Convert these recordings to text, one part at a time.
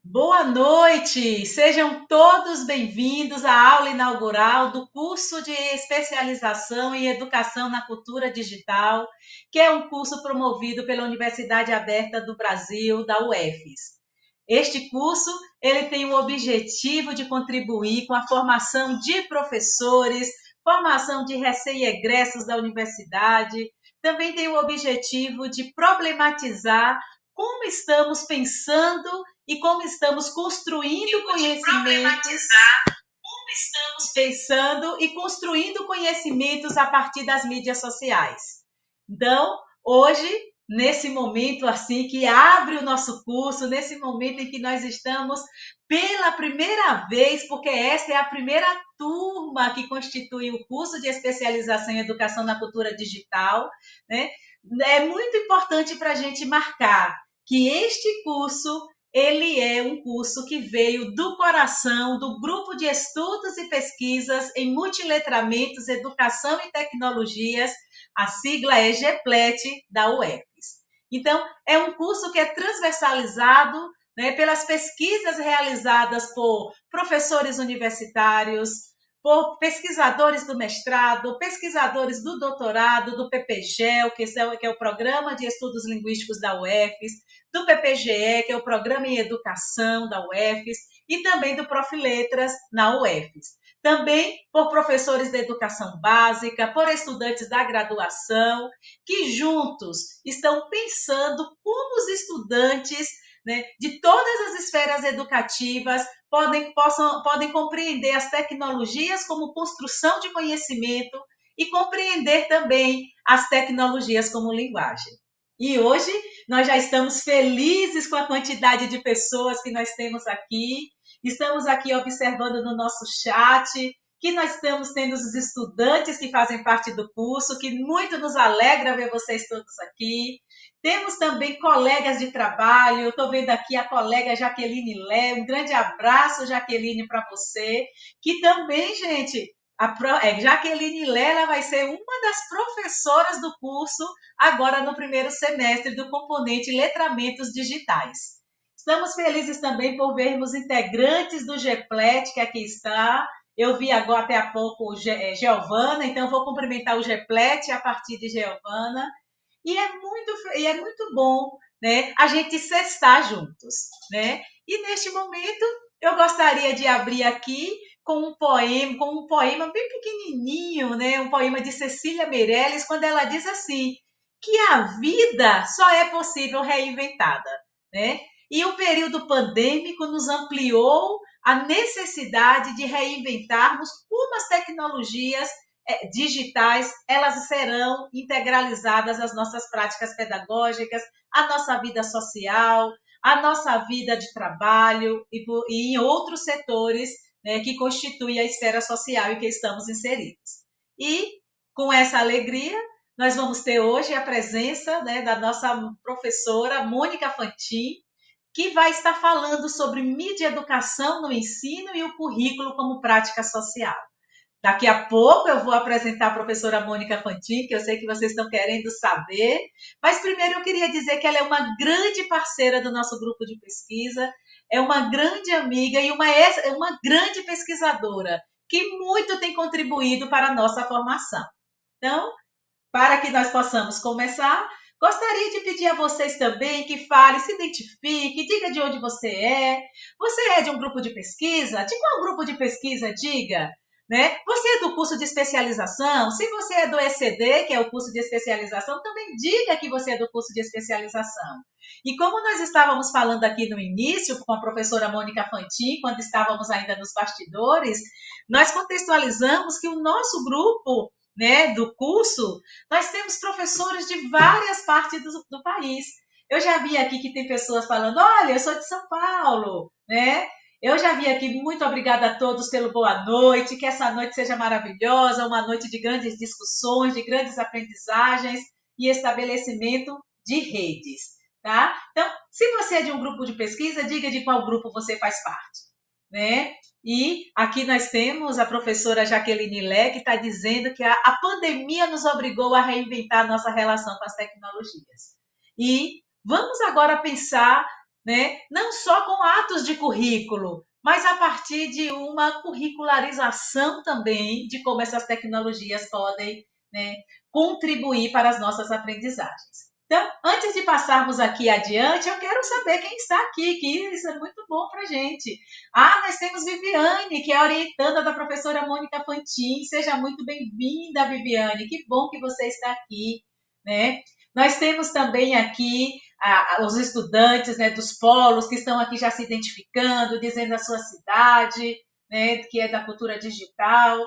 Boa noite, sejam todos bem-vindos à aula inaugural do curso de especialização em Educação na Cultura Digital, que é um curso promovido pela Universidade Aberta do Brasil, da UFES. Este curso, ele tem o objetivo de contribuir com a formação de professores, formação de recém-egressos da universidade, também tem o objetivo de problematizar como estamos pensando e como estamos construindo conhecimentos, pensando e construindo conhecimentos a partir das mídias sociais. Então, hoje, nesse momento assim que abre o nosso curso, nesse momento em que nós estamos pela primeira vez, porque esta é a primeira turma que constitui o curso de especialização em educação na cultura digital, né? É muito importante para a gente marcar que este curso ele é um curso que veio do coração do Grupo de Estudos e Pesquisas em Multiletramentos, Educação e Tecnologias, a sigla é GEPLET, da UFES. Então, é um curso que é transversalizado, né, pelas pesquisas realizadas por professores universitários, por pesquisadores do mestrado, pesquisadores do doutorado, do PPGEL, que é o Programa de Estudos Linguísticos da UFES, do PPGE, que é o Programa em Educação da UFES, e também do Profiletras na UFES. Também por professores da educação básica, por estudantes da graduação, que juntos estão pensando como os estudantes, né, de todas as esferas educativas podem compreender as tecnologias como construção de conhecimento e compreender também as tecnologias como linguagem. E hoje nós já estamos felizes com a quantidade de pessoas que nós temos aqui. Estamos aqui observando no nosso chat que nós estamos tendo os estudantes que fazem parte do curso, que muito nos alegra ver vocês todos aqui. Temos também colegas de trabalho. Estou vendo aqui a colega Jaqueline Lé. Um grande abraço, Jaqueline, para você. Que também, gente, Jaqueline Lela vai ser uma das professoras do curso agora no primeiro semestre do componente Letramentos Digitais. Estamos felizes também por vermos integrantes do GEPLET, que aqui está. Eu vi agora até há pouco Giovana, então vou cumprimentar o GEPLET a partir de Giovana. E é muito bom, né, a gente sextar juntos, né? E neste momento eu gostaria de abrir aqui com um poema bem pequenininho, né? Um poema de Cecília Meirelles, quando ela diz assim, que a vida só é possível reinventada, né? E o período pandêmico nos ampliou a necessidade de reinventarmos como as tecnologias digitais elas serão integralizadas às nossas práticas pedagógicas, à nossa vida social, à nossa vida de trabalho e em outros setores, né, que constituem a esfera social em que estamos inseridos. E, com essa alegria, nós vamos ter hoje a presença, né, da nossa professora Mônica Fantin, que vai estar falando sobre mídia e educação no ensino e o currículo como prática social. Daqui a pouco eu vou apresentar a professora Mônica Fantin, que eu sei que vocês estão querendo saber, mas primeiro eu queria dizer que ela é uma grande parceira do nosso grupo de pesquisa, é uma grande amiga e uma grande pesquisadora, que muito tem contribuído para a nossa formação. Então, para que nós possamos começar, gostaria de pedir a vocês também que fale, se identifique, diga de onde você é. Você é de um grupo de pesquisa? De qual grupo de pesquisa? Diga. Né? Você é do curso de especialização? Se você é do ECD, que é o curso de especialização, também diga que você é do curso de especialização. E como nós estávamos falando aqui no início, com a professora Mônica Fantin, quando estávamos ainda nos bastidores, nós contextualizamos que o nosso grupo, né, do curso, nós temos professores de várias partes do país. Eu já vi aqui que tem pessoas falando, olha, eu sou de São Paulo, né? Eu já vi aqui, muito obrigada a todos pelo boa noite, que essa noite seja maravilhosa, uma noite de grandes discussões, de grandes aprendizagens e estabelecimento de redes, tá? Então, se você é de um grupo de pesquisa, diga de qual grupo você faz parte, né? E aqui nós temos a professora Jaqueline Lé, que está dizendo que a pandemia nos obrigou a reinventar a nossa relação com as tecnologias. E vamos agora pensar né? Não só com atos de currículo, mas a partir de uma curricularização também de como essas tecnologias podem, né, contribuir para as nossas aprendizagens. Então, antes de passarmos aqui adiante, eu quero saber quem está aqui, que isso é muito bom para a gente. Nós temos Viviane, que é a orientanda da professora Mônica Fantin. Seja muito bem-vinda, Viviane. Que bom que você está aqui, né? Nós temos também aqui os estudantes, né, dos polos que estão aqui já se identificando, dizendo a sua cidade, né, que é da cultura digital.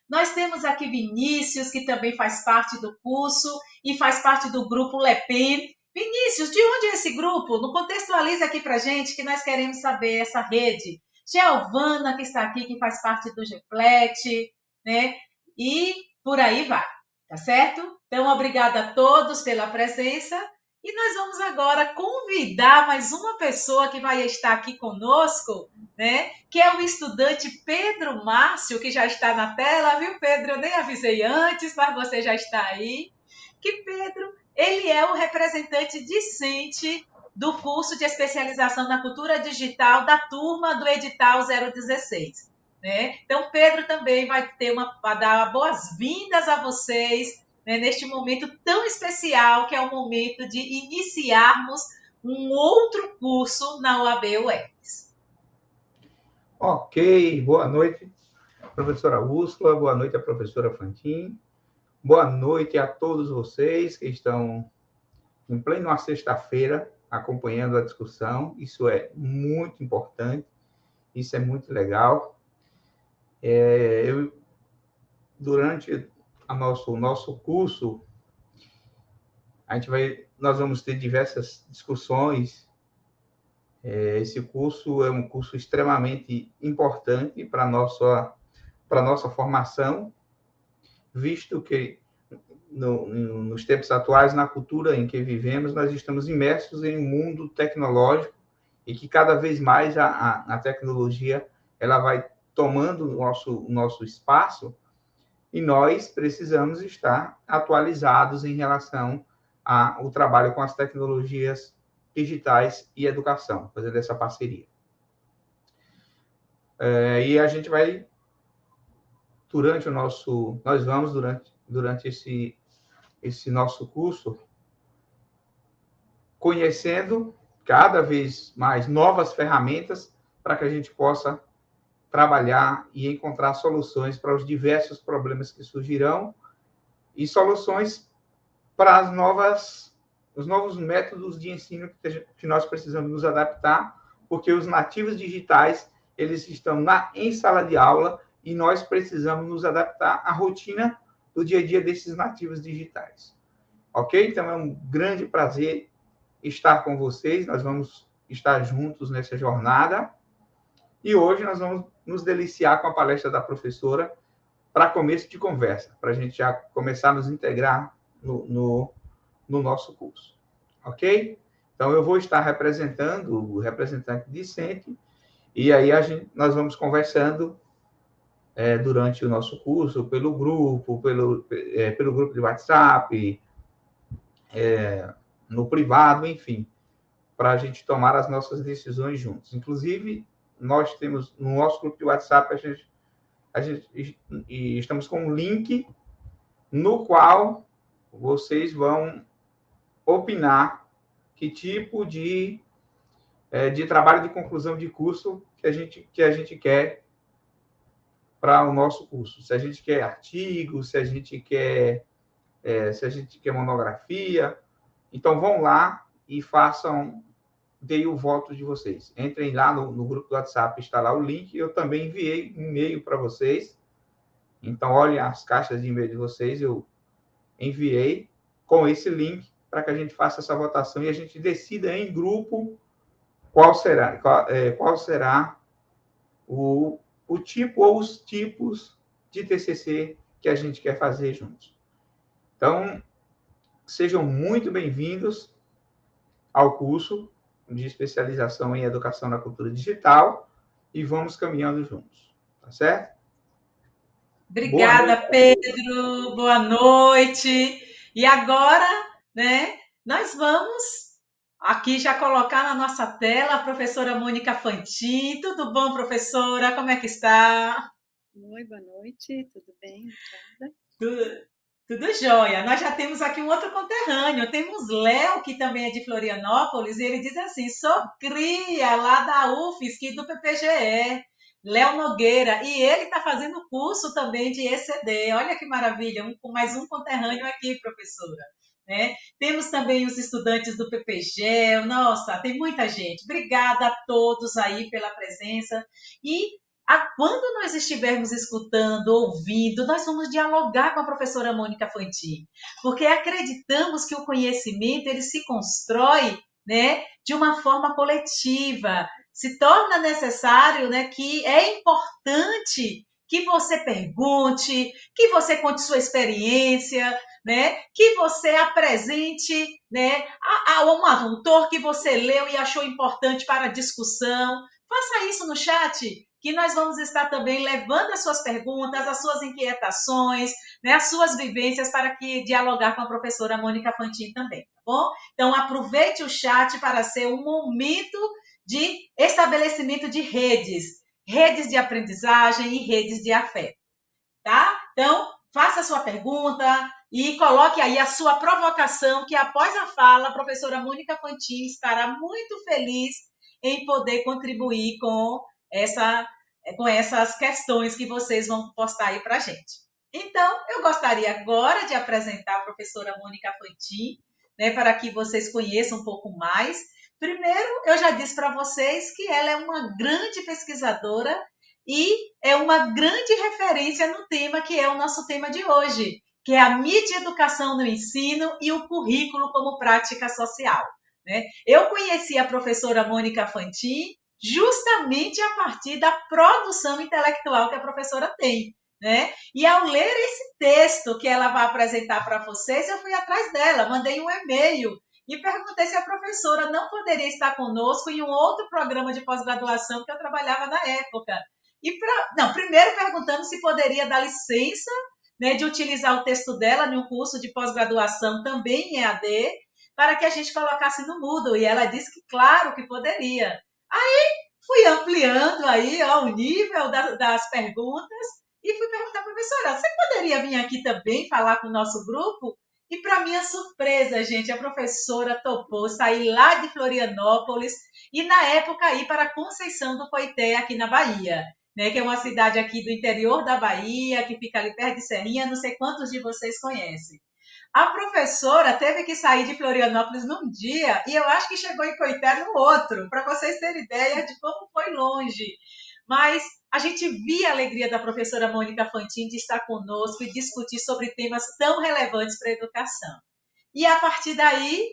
Nós temos aqui Vinícius, que também faz parte do curso e faz parte do grupo LEPEN. Vinícius, de onde é esse grupo? No contextualiza aqui para gente, que nós queremos saber essa rede. Giovana, que está aqui, que faz parte do GEPLET, né? E por aí vai, tá certo? Então, obrigada a todos pela presença. E nós vamos agora convidar mais uma pessoa que vai estar aqui conosco, né? Que é o estudante Pedro Márcio, que já está na tela, viu, Pedro? Eu nem avisei antes, mas você já está aí. Que Pedro, ele é o representante discente do curso de especialização na cultura digital da turma do edital 016. Né? Então, Pedro também vai dar boas-vindas a vocês, né, neste momento tão especial, que é o momento de iniciarmos um outro curso na UAB UERJ. Ok, boa noite, professora Úrsula, boa noite a professora Fantin, boa noite a todos vocês que estão em plena sexta-feira acompanhando a discussão. Isso é muito importante, isso é muito legal. Durante o nosso curso, nós vamos ter diversas discussões. Esse curso é um curso extremamente importante para a nossa formação, visto que nos tempos atuais, na cultura em que vivemos, nós estamos imersos em um mundo tecnológico e que cada vez mais a tecnologia ela vai tomando o nosso espaço, e nós precisamos estar atualizados em relação ao trabalho com as tecnologias digitais e educação, fazendo essa parceria. E a gente vai, nós vamos, durante esse nosso curso, conhecendo cada vez mais novas ferramentas para que a gente possa trabalhar e encontrar soluções para os diversos problemas que surgirão e soluções para os novos métodos de ensino que nós precisamos nos adaptar, porque os nativos digitais, eles estão em sala de aula e nós precisamos nos adaptar à rotina do dia a dia desses nativos digitais. Ok? Então, é um grande prazer estar com vocês, nós vamos estar juntos nessa jornada, e hoje nós vamos nos deliciar com a palestra da professora para começo de conversa, para a gente já começar a nos integrar no nosso curso. Ok? Então, eu vou estar representando o representante discente, e aí nós vamos conversando durante o nosso curso, pelo grupo de WhatsApp, no privado, enfim, para a gente tomar as nossas decisões juntos. Inclusive, nós temos no nosso grupo de WhatsApp, estamos com um link no qual vocês vão opinar que tipo de trabalho de conclusão de curso que a gente quer para o nosso curso. Se a gente quer artigo, se a gente quer monografia. Então, vão lá e deem o voto de vocês. Entrem lá no grupo do WhatsApp, está lá o link. Eu também enviei um e-mail para vocês. Então, olhem as caixas de e-mail de vocês. Eu enviei com esse link para que a gente faça essa votação e a gente decida em grupo qual será o tipo ou os tipos de TCC que a gente quer fazer juntos. Então, sejam muito bem-vindos ao curso de especialização em educação na cultura digital e vamos caminhando juntos, tá certo? Obrigada, Pedro. Boa noite. E agora, né, nós vamos Aqui já colocar na nossa tela a professora Mônica Fantin. Tudo bom, professora? Como é que está? Oi, boa noite, tudo bem? Obrigada. Tudo, tudo jóia. Nós já temos aqui um outro conterrâneo. Temos Léo, que também é de Florianópolis, e ele diz assim: sou cria lá da UFSC do PPGE. Léo Nogueira, e ele está fazendo curso também de ECD. Olha que maravilha, mais um conterrâneo aqui, professora. Né? Temos também os estudantes do PPG, nossa, tem muita gente. Obrigada a todos aí pela presença. E quando nós estivermos escutando, ouvindo, nós vamos dialogar com a professora Mônica Fantin, porque acreditamos que o conhecimento ele se constrói, né, de uma forma coletiva. Se torna necessário, né, que é importante que você pergunte, que você conte sua experiência, né, que você apresente, né, a um autor que você leu e achou importante para a discussão. Faça isso no chat, que nós vamos estar também levando as suas perguntas, as suas inquietações, né, as suas vivências para que dialogar com a professora Mônica Fantin também, tá bom? Então aproveite o chat para ser um momento de estabelecimento de redes de aprendizagem e redes de afeto, tá? Então faça a sua pergunta e coloque aí a sua provocação, que após a fala, a professora Mônica Fantin estará muito feliz em poder contribuir com essas questões que vocês vão postar aí para a gente. Então, eu gostaria agora de apresentar a professora Mônica Fantin, né, para que vocês conheçam um pouco mais. Primeiro, eu já disse para vocês que ela é uma grande pesquisadora e é uma grande referência no tema que é o nosso tema de hoje, que é a mídia e educação no ensino e o currículo como prática social. Né? Eu conheci a professora Mônica Fantin justamente a partir da produção intelectual que a professora tem. Né? E ao ler esse texto que ela vai apresentar para vocês, eu fui atrás dela, mandei um e-mail e perguntei se a professora não poderia estar conosco em um outro programa de pós-graduação que eu trabalhava na época. Primeiro perguntando se poderia dar licença, né, de utilizar o texto dela em um curso de pós-graduação também em EAD, para que a gente colocasse no Moodle. E ela disse que claro que poderia. Aí fui ampliando aí, ó, o nível das perguntas e fui perguntar à professora, você poderia vir aqui também falar com o nosso grupo? E para minha surpresa, gente, a professora topou sair lá de Florianópolis e na época ir para Conceição do Coité, aqui na Bahia, né, que é uma cidade aqui do interior da Bahia, que fica ali perto de Serrinha, não sei quantos de vocês conhecem. A professora teve que sair de Florianópolis num dia e eu acho que chegou em Coité no outro, para vocês terem ideia de como foi longe. Mas a gente via a alegria da professora Mônica Fantin de estar conosco e discutir sobre temas tão relevantes para a educação. E a partir daí,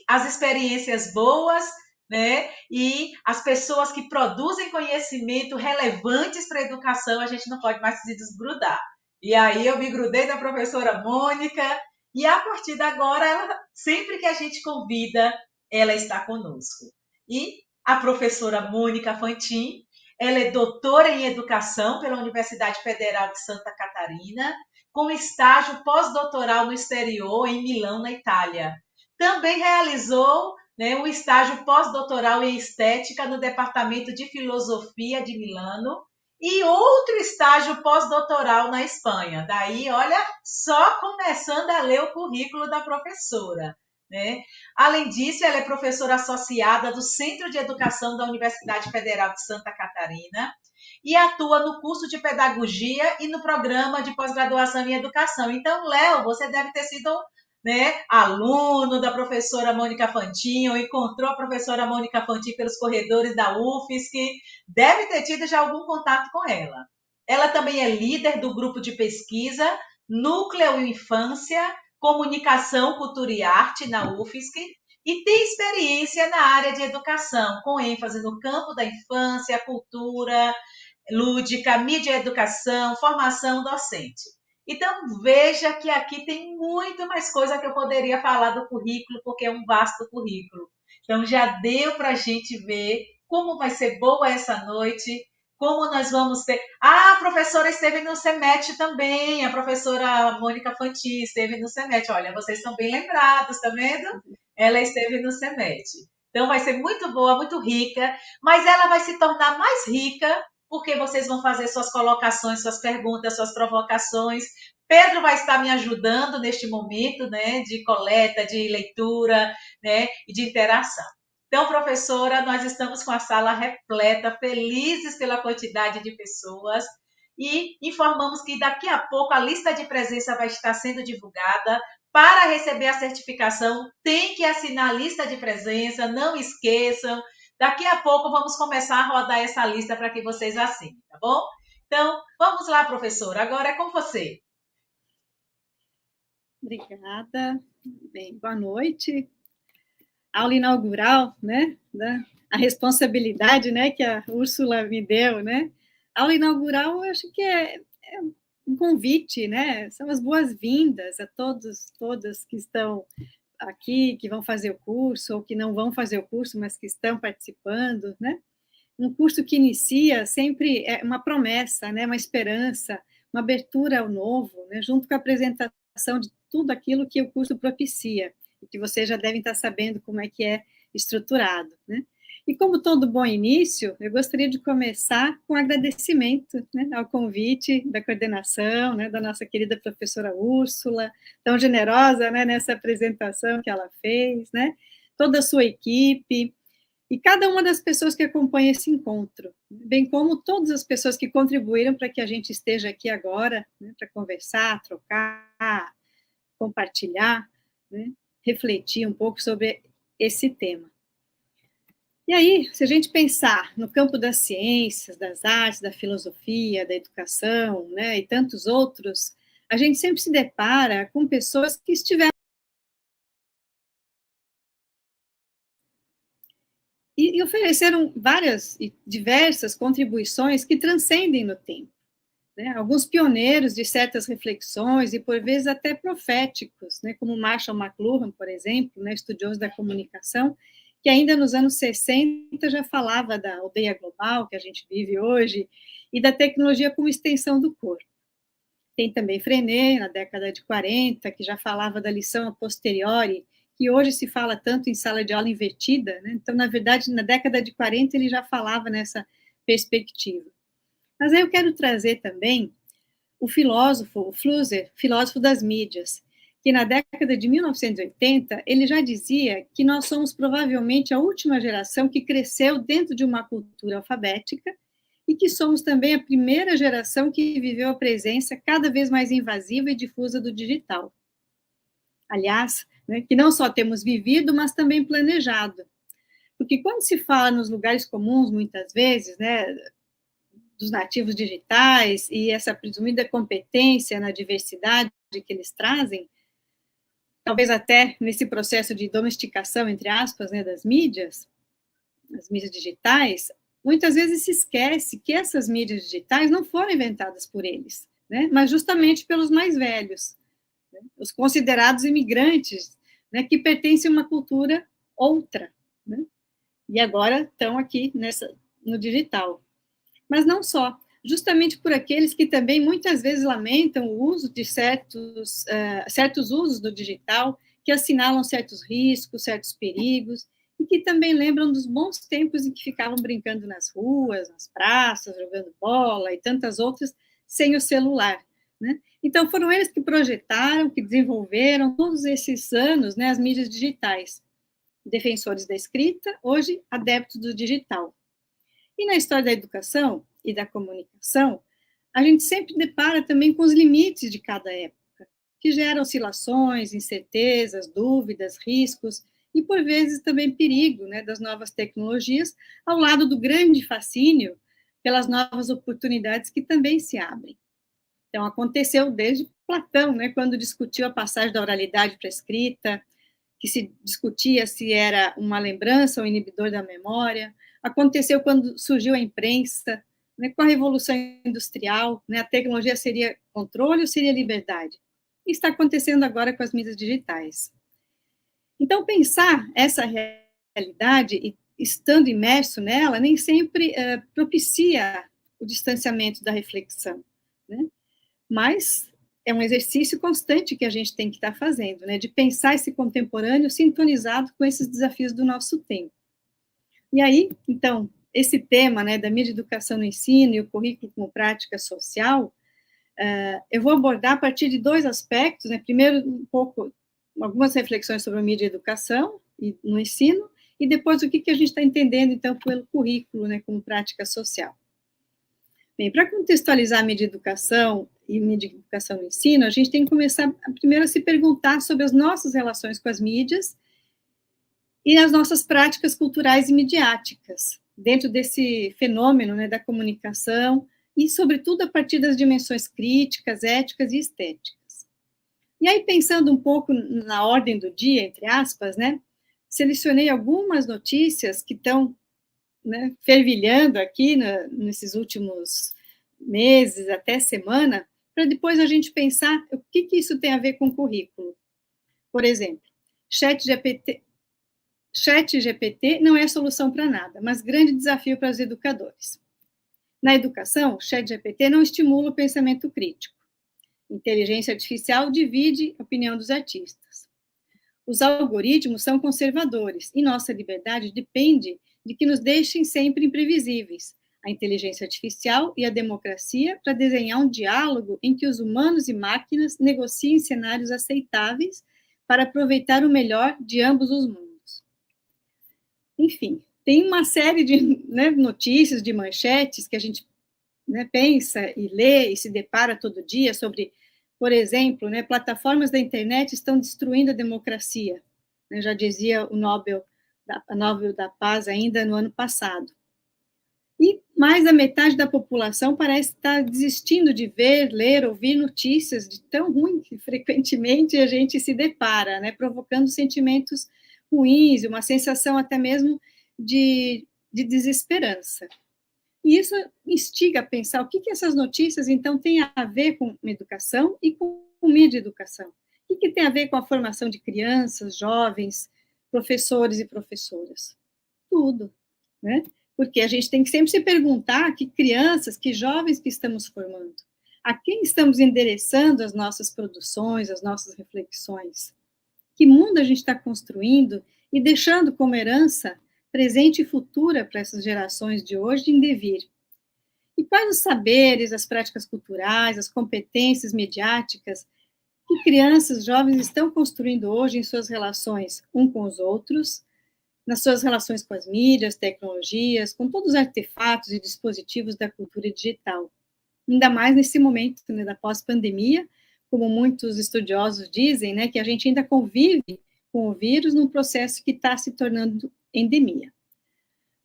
as experiências boas, né? E as pessoas que produzem conhecimento relevantes para a educação, a gente não pode mais se desgrudar. E aí eu me grudei da professora Mônica, e a partir de agora, sempre que a gente convida, ela está conosco. E a professora Mônica Fantin, ela é doutora em educação pela Universidade Federal de Santa Catarina, com estágio pós-doutoral no exterior, em Milão, na Itália. Também realizou, né, um estágio pós-doutoral em estética no Departamento de Filosofia de Milano e outro estágio pós-doutoral na Espanha. Daí, olha, só começando a ler o currículo da professora. Né? Além disso, ela é professora associada do Centro de Educação da Universidade Federal de Santa Catarina e atua no curso de pedagogia e no programa de pós-graduação em educação. Então, Léo, você deve ter sido, né, aluno da professora Mônica Fantin, ou encontrou a professora Mônica Fantin pelos corredores da UFSC, deve ter tido já algum contato com ela. Ela também é líder do grupo de pesquisa Núcleo Infância, Comunicação, Cultura e Arte na UFSC e tem experiência na área de educação, com ênfase no campo da infância, cultura lúdica, mídia e educação, formação docente. Então, veja que aqui tem muito mais coisa que eu poderia falar do currículo, porque é um vasto currículo. Então, já deu para a gente ver como vai ser boa essa noite, como nós vamos ter... Ah, a professora esteve no CEMET também, a professora Mônica Fantin esteve no CEMET. Olha, vocês estão bem lembrados, tá vendo? Ela esteve no CEMET. Então, vai ser muito boa, muito rica, mas ela vai se tornar mais rica porque vocês vão fazer suas colocações, suas perguntas, suas provocações. Pedro vai estar me ajudando neste momento, né, de coleta, de leitura, né, e de interação. Então, professora, nós estamos com a sala repleta, felizes pela quantidade de pessoas e informamos que daqui a pouco a lista de presença vai estar sendo divulgada. Para receber a certificação, tem que assinar a lista de presença, não esqueçam. Daqui a pouco vamos começar a rodar essa lista para que vocês assinem, tá bom? Então, vamos lá, professora, agora é com você. Obrigada. Bem, boa noite. Aula inaugural, né? A responsabilidade, né, que a Úrsula me deu, né? Aula inaugural, eu acho que é um convite, né? São as boas-vindas a todas que estão aqui, que vão fazer o curso, ou que não vão fazer o curso, mas que estão participando, né? Um curso que inicia sempre é uma promessa, né? Uma esperança, uma abertura ao novo, né? Junto com a apresentação de tudo aquilo que o curso propicia, e que vocês já devem estar sabendo como é que é estruturado, né? E como todo bom início, eu gostaria de começar com agradecimento, né, ao convite da coordenação, né, da nossa querida professora Úrsula, tão generosa, né, nessa apresentação que ela fez, né, toda a sua equipe, e cada uma das pessoas que acompanha esse encontro, bem como todas as pessoas que contribuíram para que a gente esteja aqui agora, né, para conversar, trocar, compartilhar, né, refletir um pouco sobre esse tema. E aí, se a gente pensar no campo das ciências, das artes, da filosofia, da educação, né, e tantos outros, a gente sempre se depara com pessoas que estiveram e ofereceram várias e diversas contribuições que transcendem no tempo, né? Alguns pioneiros de certas reflexões e, por vezes, até proféticos, né? Como Marshall McLuhan, por exemplo, né? Estudioso da comunicação, que ainda nos anos 60 já falava da aldeia global que a gente vive hoje e da tecnologia como extensão do corpo. Tem também Freinet, na década de 40, que já falava da lição a posteriori, que hoje se fala tanto em sala de aula invertida, né? Então, na verdade, na década de 40 ele já falava nessa perspectiva. Mas aí eu quero trazer também o filósofo, o Flusser, filósofo das mídias, que na década de 1980 ele já dizia que nós somos provavelmente a última geração que cresceu dentro de uma cultura alfabética e que somos também a primeira geração que viveu a presença cada vez mais invasiva e difusa do digital. Aliás, né, que não só temos vivido, mas também planejado. Porque quando se fala nos lugares comuns, muitas vezes, né, dos nativos digitais e essa presumida competência na diversidade que eles trazem, talvez até nesse processo de domesticação, entre aspas, né, das mídias, as mídias digitais, muitas vezes se esquece que essas mídias digitais não foram inventadas por eles, né, mas justamente pelos mais velhos, né, os considerados imigrantes, né, que pertencem a uma cultura outra, né, e agora estão aqui no digital. Mas não só, justamente por aqueles que também muitas vezes lamentam o uso de certos usos do digital, que assinalam certos riscos, certos perigos, e que também lembram dos bons tempos em que ficavam brincando nas ruas, nas praças, jogando bola e tantas outras, sem o celular, né? Então, foram eles que projetaram, que desenvolveram todos esses anos, né, as mídias digitais. Defensores da escrita, hoje adeptos do digital. E na história da educação e da comunicação, a gente sempre depara também com os limites de cada época, que geram oscilações, incertezas, dúvidas, riscos e, por vezes, também perigo, né, das novas tecnologias, ao lado do grande fascínio pelas novas oportunidades que também se abrem. Então, aconteceu desde Platão, né, quando discutiu a passagem da oralidade para a escrita, que se discutia se era uma lembrança ou inibidor da memória. Aconteceu quando surgiu a imprensa, né, com a Revolução Industrial, né, a tecnologia seria controle ou seria liberdade? E está acontecendo agora com as mídias digitais. Então, pensar essa realidade e estando imerso nela, nem sempre propicia o distanciamento da reflexão, né? Mas é um exercício constante que a gente tem que estar fazendo, né, de pensar esse contemporâneo sintonizado com esses desafios do nosso tempo. E aí, então, esse tema, né, da mídia educação no ensino e o currículo como prática social, eu vou abordar a partir de 2 aspectos, né, primeiro um pouco, algumas reflexões sobre a mídia e educação e no ensino, e depois o que a gente está entendendo, então, pelo currículo, né, como prática social. Bem, para contextualizar a mídia educação e mídia educação no ensino, a gente tem que começar primeiro a se perguntar sobre as nossas relações com as mídias e as nossas práticas culturais e midiáticas, dentro desse fenômeno, né, da comunicação, e, sobretudo, a partir das dimensões críticas, éticas e estéticas. E aí, pensando um pouco na ordem do dia, entre aspas, né, selecionei algumas notícias que estão, né, fervilhando aqui nesses últimos meses, até semana, para depois a gente pensar o que isso tem a ver com o currículo. Por exemplo, ChatGPT não é solução para nada, mas grande desafio para os educadores. Na educação, ChatGPT não estimula o pensamento crítico. Inteligência artificial divide a opinião dos artistas. Os algoritmos são conservadores e nossa liberdade depende de que nos deixem sempre imprevisíveis. A inteligência artificial e a democracia para desenhar um diálogo em que os humanos e máquinas negociem cenários aceitáveis para aproveitar o melhor de ambos os mundos. Enfim, tem uma série de, né, notícias, de manchetes que a gente, né, pensa e lê e se depara todo dia sobre, por exemplo, né, plataformas da internet estão destruindo a democracia, né, já dizia a Nobel da Paz ainda no ano passado. E mais da metade da população parece estar desistindo de ver, ler, ouvir notícias de tão ruim que frequentemente a gente se depara, né, provocando sentimentos ruins, uma sensação até mesmo de desesperança. E isso instiga a pensar o que essas notícias, então, têm a ver com educação e com mídia educação. O que tem a ver com a formação de crianças, jovens, professores e professoras? Tudo, né? Porque a gente tem que sempre se perguntar que crianças, que jovens que estamos formando, a quem estamos endereçando as nossas produções, as nossas reflexões, que mundo a gente está construindo e deixando como herança presente e futura para essas gerações de hoje em devir. E quais os saberes, as práticas culturais, as competências mediáticas que crianças, jovens estão construindo hoje em suas relações um com os outros, nas suas relações com as mídias, tecnologias, com todos os artefatos e dispositivos da cultura digital. Ainda mais nesse momento, né, da pós-pandemia, como muitos estudiosos dizem, né, que a gente ainda convive com o vírus num processo que está se tornando endemia.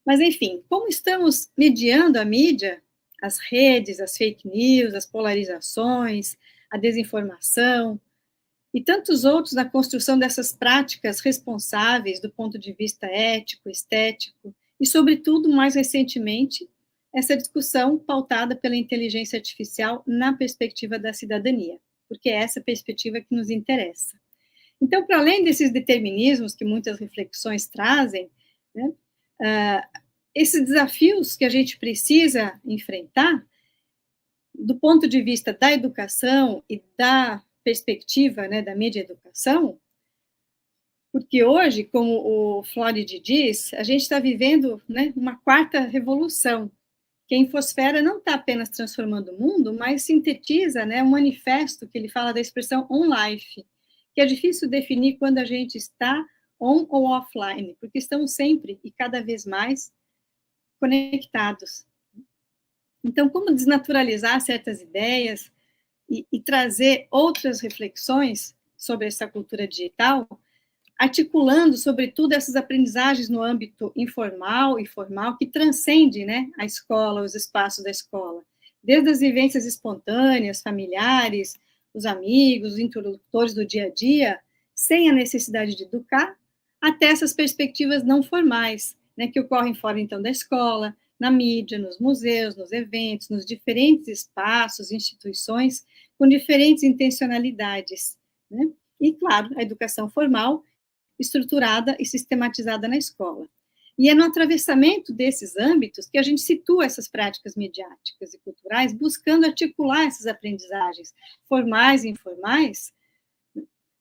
Mas, enfim, como estamos mediando a mídia, as redes, as fake news, as polarizações, a desinformação, e tantos outros na construção dessas práticas responsáveis do ponto de vista ético, estético, e, sobretudo, mais recentemente, essa discussão pautada pela inteligência artificial na perspectiva da cidadania, porque é essa perspectiva que nos interessa. Então, para além desses determinismos que muitas reflexões trazem, né, esses desafios que a gente precisa enfrentar, do ponto de vista da educação e da perspectiva, né, da mídia educação, porque hoje, como o Floride diz, a gente está vivendo, né, uma quarta revolução, que a infosfera não está apenas transformando o mundo, mas sintetiza, né, um manifesto que ele fala da expressão on-life, que é difícil definir quando a gente está on ou offline, porque estamos sempre e cada vez mais conectados. Então, como desnaturalizar certas ideias e trazer outras reflexões sobre essa cultura digital, articulando, sobretudo, essas aprendizagens no âmbito informal e formal, que transcende, né, a escola, os espaços da escola, desde as vivências espontâneas, familiares, os amigos, os interlocutores do dia a dia, sem a necessidade de educar, até essas perspectivas não formais, né, que ocorrem fora, então, da escola, na mídia, nos museus, nos eventos, nos diferentes espaços, instituições, com diferentes intencionalidades, né? E, claro, a educação formal, estruturada e sistematizada na escola. E é no atravessamento desses âmbitos que a gente situa essas práticas mediáticas e culturais, buscando articular essas aprendizagens formais e informais,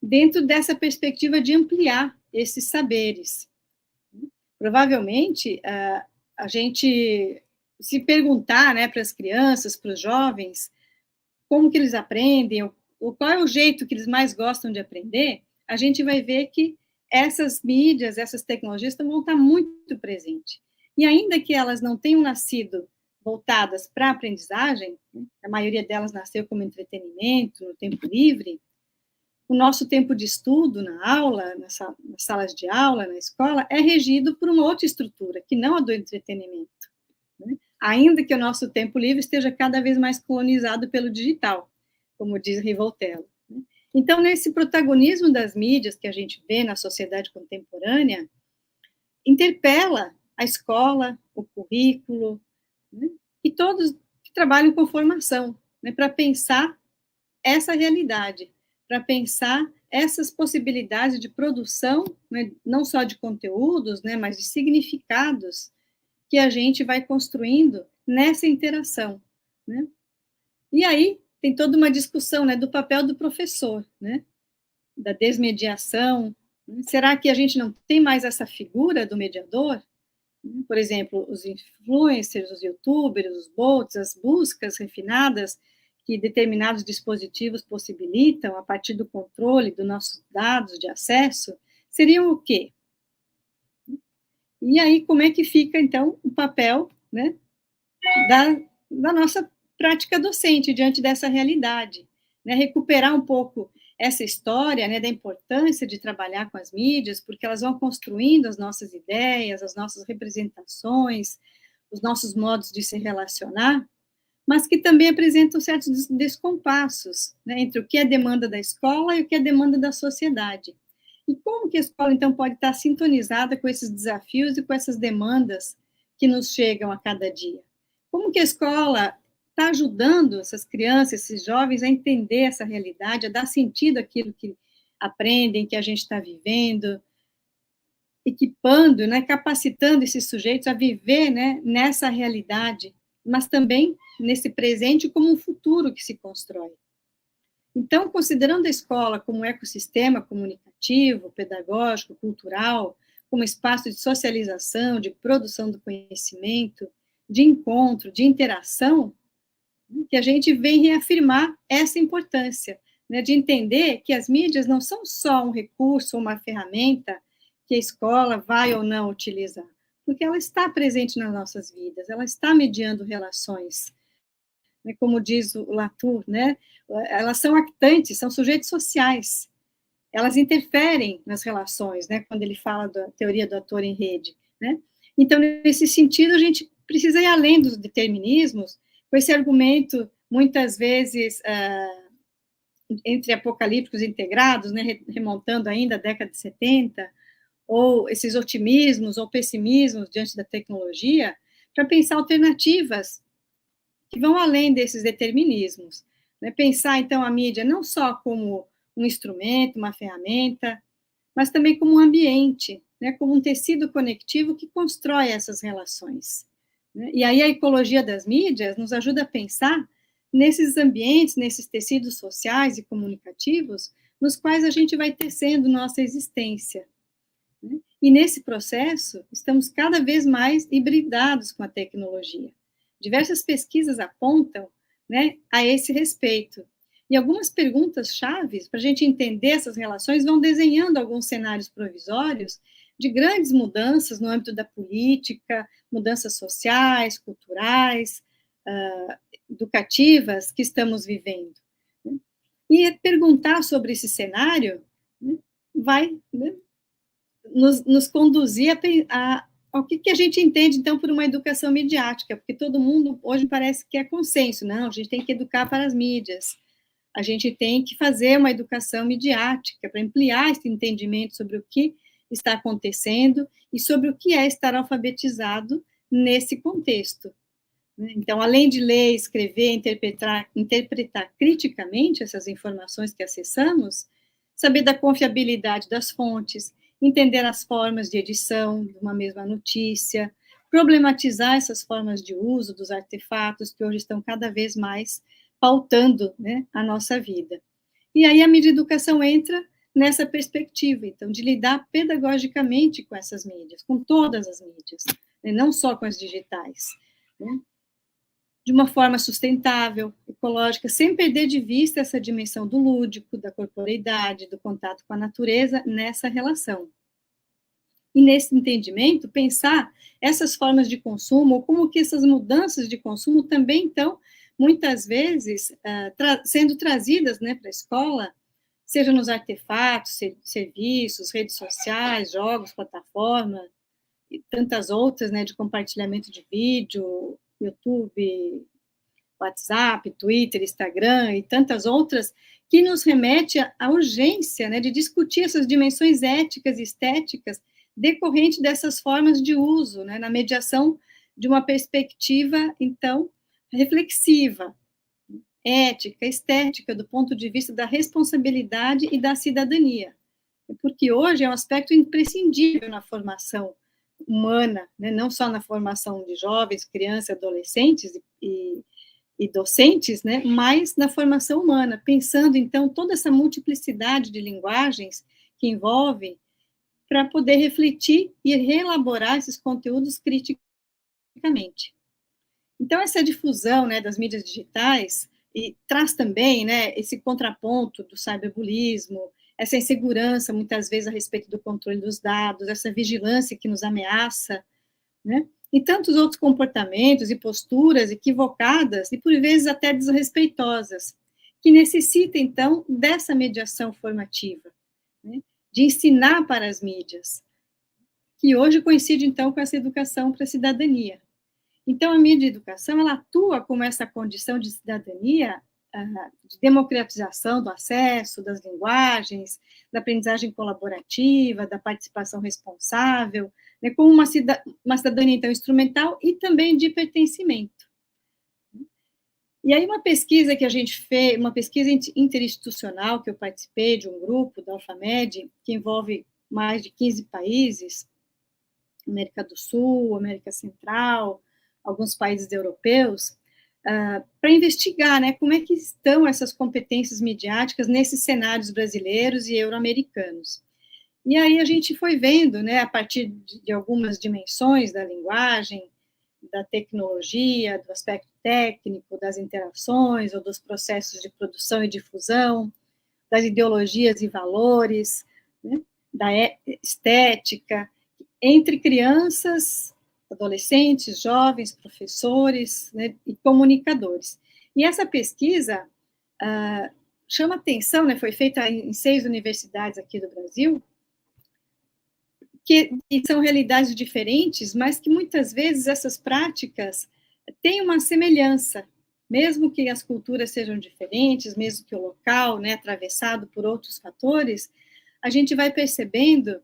dentro dessa perspectiva de ampliar esses saberes. Provavelmente, a gente se perguntar, né, para as crianças, para os jovens, como que eles aprendem, ou qual é o jeito que eles mais gostam de aprender, a gente vai ver que essas mídias, essas tecnologias vão estar muito presentes. E ainda que elas não tenham nascido voltadas para a aprendizagem, né, a maioria delas nasceu como entretenimento, no tempo livre, o nosso tempo de estudo na aula, nas salas de aula, na escola, é regido por uma outra estrutura, que não a do entretenimento, né? Ainda que o nosso tempo livre esteja cada vez mais colonizado pelo digital, como diz Rivoltello, né? Então, nesse protagonismo das mídias que a gente vê na sociedade contemporânea, interpela a escola, o currículo, né? E todos que trabalham com formação, né, para pensar essa realidade, para pensar essas possibilidades de produção, né, não só de conteúdos, né, mas de significados que a gente vai construindo nessa interação, né? E aí tem toda uma discussão, né, do papel do professor, né, da desmediação. Será que a gente não tem mais essa figura do mediador? Por exemplo, os influencers, os youtubers, os bots, as buscas refinadas que determinados dispositivos possibilitam a partir do controle dos nossos dados de acesso, seriam o quê? E aí, como é que fica, então, o papel, né, da nossa prática docente diante dessa realidade? Né? Recuperar um pouco essa história, né, da importância de trabalhar com as mídias, porque elas vão construindo as nossas ideias, as nossas representações, os nossos modos de se relacionar, mas que também apresentam certos descompassos, né, entre o que é demanda da escola e o que é demanda da sociedade. E como que a escola, então, pode estar sintonizada com esses desafios e com essas demandas que nos chegam a cada dia? Como que a escola está ajudando essas crianças, esses jovens a entender essa realidade, a dar sentido àquilo que aprendem, que a gente está vivendo, equipando, né, capacitando esses sujeitos a viver, né, nessa realidade, mas também nesse presente como um futuro que se constrói. Então, considerando a escola como um ecossistema comunicativo, pedagógico, cultural, como espaço de socialização, de produção do conhecimento, de encontro, de interação, que a gente vem reafirmar essa importância, né, de entender que as mídias não são só um recurso, uma ferramenta que a escola vai ou não utilizar, porque ela está presente nas nossas vidas, ela está mediando relações, né, como diz o Latour, né, elas são actantes, são sujeitos sociais, elas interferem nas relações, né, quando ele fala da teoria do ator em rede, né. Então, nesse sentido, a gente precisa ir além dos determinismos, com esse argumento, muitas vezes, entre apocalípticos integrados, né, remontando ainda à década de 70, ou esses otimismos ou pessimismos diante da tecnologia, para pensar alternativas que vão além desses determinismos. Né? Pensar, então, a mídia não só como um instrumento, uma ferramenta, mas também como um ambiente, né? Como um tecido conectivo que constrói essas relações. Né? E aí a ecologia das mídias nos ajuda a pensar nesses ambientes, nesses tecidos sociais e comunicativos, nos quais a gente vai tecendo nossa existência. Né? E nesse processo, estamos cada vez mais hibridados com a tecnologia. Diversas pesquisas apontam, né, a esse respeito. E algumas perguntas chaves para a gente entender essas relações vão desenhando alguns cenários provisórios de grandes mudanças no âmbito da política, mudanças sociais, culturais, educativas que estamos vivendo. Né? E perguntar sobre esse cenário, né, vai, né, nos conduzir ao que a gente entende, então, por uma educação midiática, porque todo mundo hoje parece que é consenso, não, a gente tem que educar para as mídias, a gente tem que fazer uma educação midiática para ampliar esse entendimento sobre o que está acontecendo e sobre o que é estar alfabetizado nesse contexto. Então, além de ler, escrever, interpretar criticamente essas informações que acessamos, saber da confiabilidade das fontes, entender as formas de edição de uma mesma notícia, problematizar essas formas de uso dos artefatos que hoje estão cada vez mais pautando, né, a nossa vida. E aí a mídia educação entra nessa perspectiva, então, de lidar pedagogicamente com essas mídias, com todas as mídias, né, não só com as digitais, né, de uma forma sustentável, ecológica, sem perder de vista essa dimensão do lúdico, da corporeidade, do contato com a natureza nessa relação. E nesse entendimento, pensar essas formas de consumo, ou como que essas mudanças de consumo também estão, muitas vezes, sendo trazidas, né, para a escola, seja nos artefatos, serviços, redes sociais, jogos, plataforma, e tantas outras, né, de compartilhamento de vídeo, YouTube, WhatsApp, Twitter, Instagram e tantas outras, que nos remete à urgência, né, de discutir essas dimensões éticas e estéticas decorrente dessas formas de uso, né, na mediação de uma perspectiva, então, reflexiva, ética, estética, do ponto de vista da responsabilidade e da cidadania. Porque hoje é um aspecto imprescindível na formação humana, né, não só na formação de jovens, crianças, adolescentes e docentes, né, mas na formação humana, pensando, então, toda essa multiplicidade de linguagens que envolve para poder refletir e reelaborar esses conteúdos criticamente. Então, essa difusão, né, das mídias digitais e traz também, né, esse contraponto do cyberbullyismo, essa insegurança, muitas vezes, a respeito do controle dos dados, essa vigilância que nos ameaça, né, e tantos outros comportamentos e posturas equivocadas e, por vezes, até desrespeitosas, que necessitam, então, dessa mediação formativa, né, de ensinar para as mídias, que hoje coincide, então, com essa educação para a cidadania. Então, a mídia de educação, ela atua como essa condição de cidadania, de democratização do acesso, das linguagens, da aprendizagem colaborativa, da participação responsável, né, como uma cidadania, então, instrumental e também de pertencimento. E aí, uma pesquisa que a gente fez, uma pesquisa interinstitucional, que eu participei de um grupo da Alfamed, que envolve mais de 15 países, América do Sul, América Central, alguns países europeus, para investigar, né, como é que estão essas competências midiáticas nesses cenários brasileiros e euro-americanos. E aí a gente foi vendo, né, a partir de algumas dimensões da linguagem, da tecnologia, do aspecto técnico, das interações, ou dos processos de produção e difusão, das ideologias e valores, né, da estética, entre crianças, adolescentes, jovens, professores, né, e comunicadores. E essa pesquisa chama atenção, né, foi feita em 6 universidades aqui do Brasil, que são realidades diferentes, mas que muitas vezes essas práticas têm uma semelhança, mesmo que as culturas sejam diferentes, mesmo que o local, né, atravessado por outros fatores, a gente vai percebendo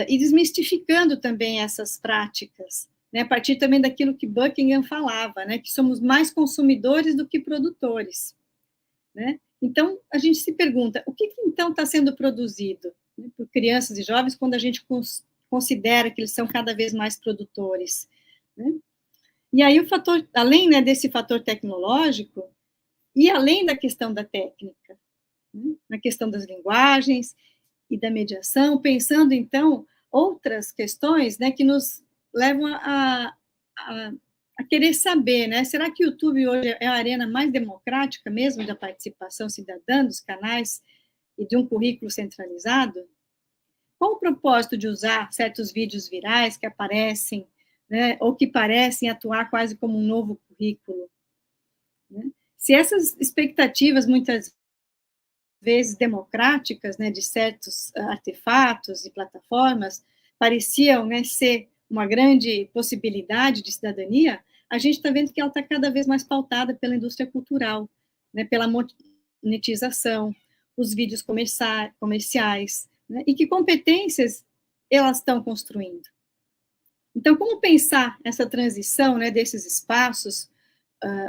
e desmistificando também essas práticas, né, a partir também daquilo que Buckingham falava, né, que somos mais consumidores do que produtores, né? Então, a gente se pergunta, o que então está sendo produzido, né, por crianças e jovens quando a gente considera que eles são cada vez mais produtores, né? E aí o fator, além, né, desse fator tecnológico, e além da questão da técnica, né, na questão das linguagens e da mediação, pensando, então, outras questões, né, que nos levam a querer saber, né, será que o YouTube hoje é a arena mais democrática mesmo da participação cidadã dos canais e de um currículo centralizado? Qual o propósito de usar certos vídeos virais que aparecem, né, ou que parecem atuar quase como um novo currículo, né? Se essas expectativas, muitas vezes democráticas, né, de certos artefatos e plataformas, pareciam, né, ser uma grande possibilidade de cidadania, a gente está vendo que ela está cada vez mais pautada pela indústria cultural, né, pela monetização, os vídeos comerciais, né, e que competências elas estão construindo. Então, como pensar essa transição, né, desses espaços,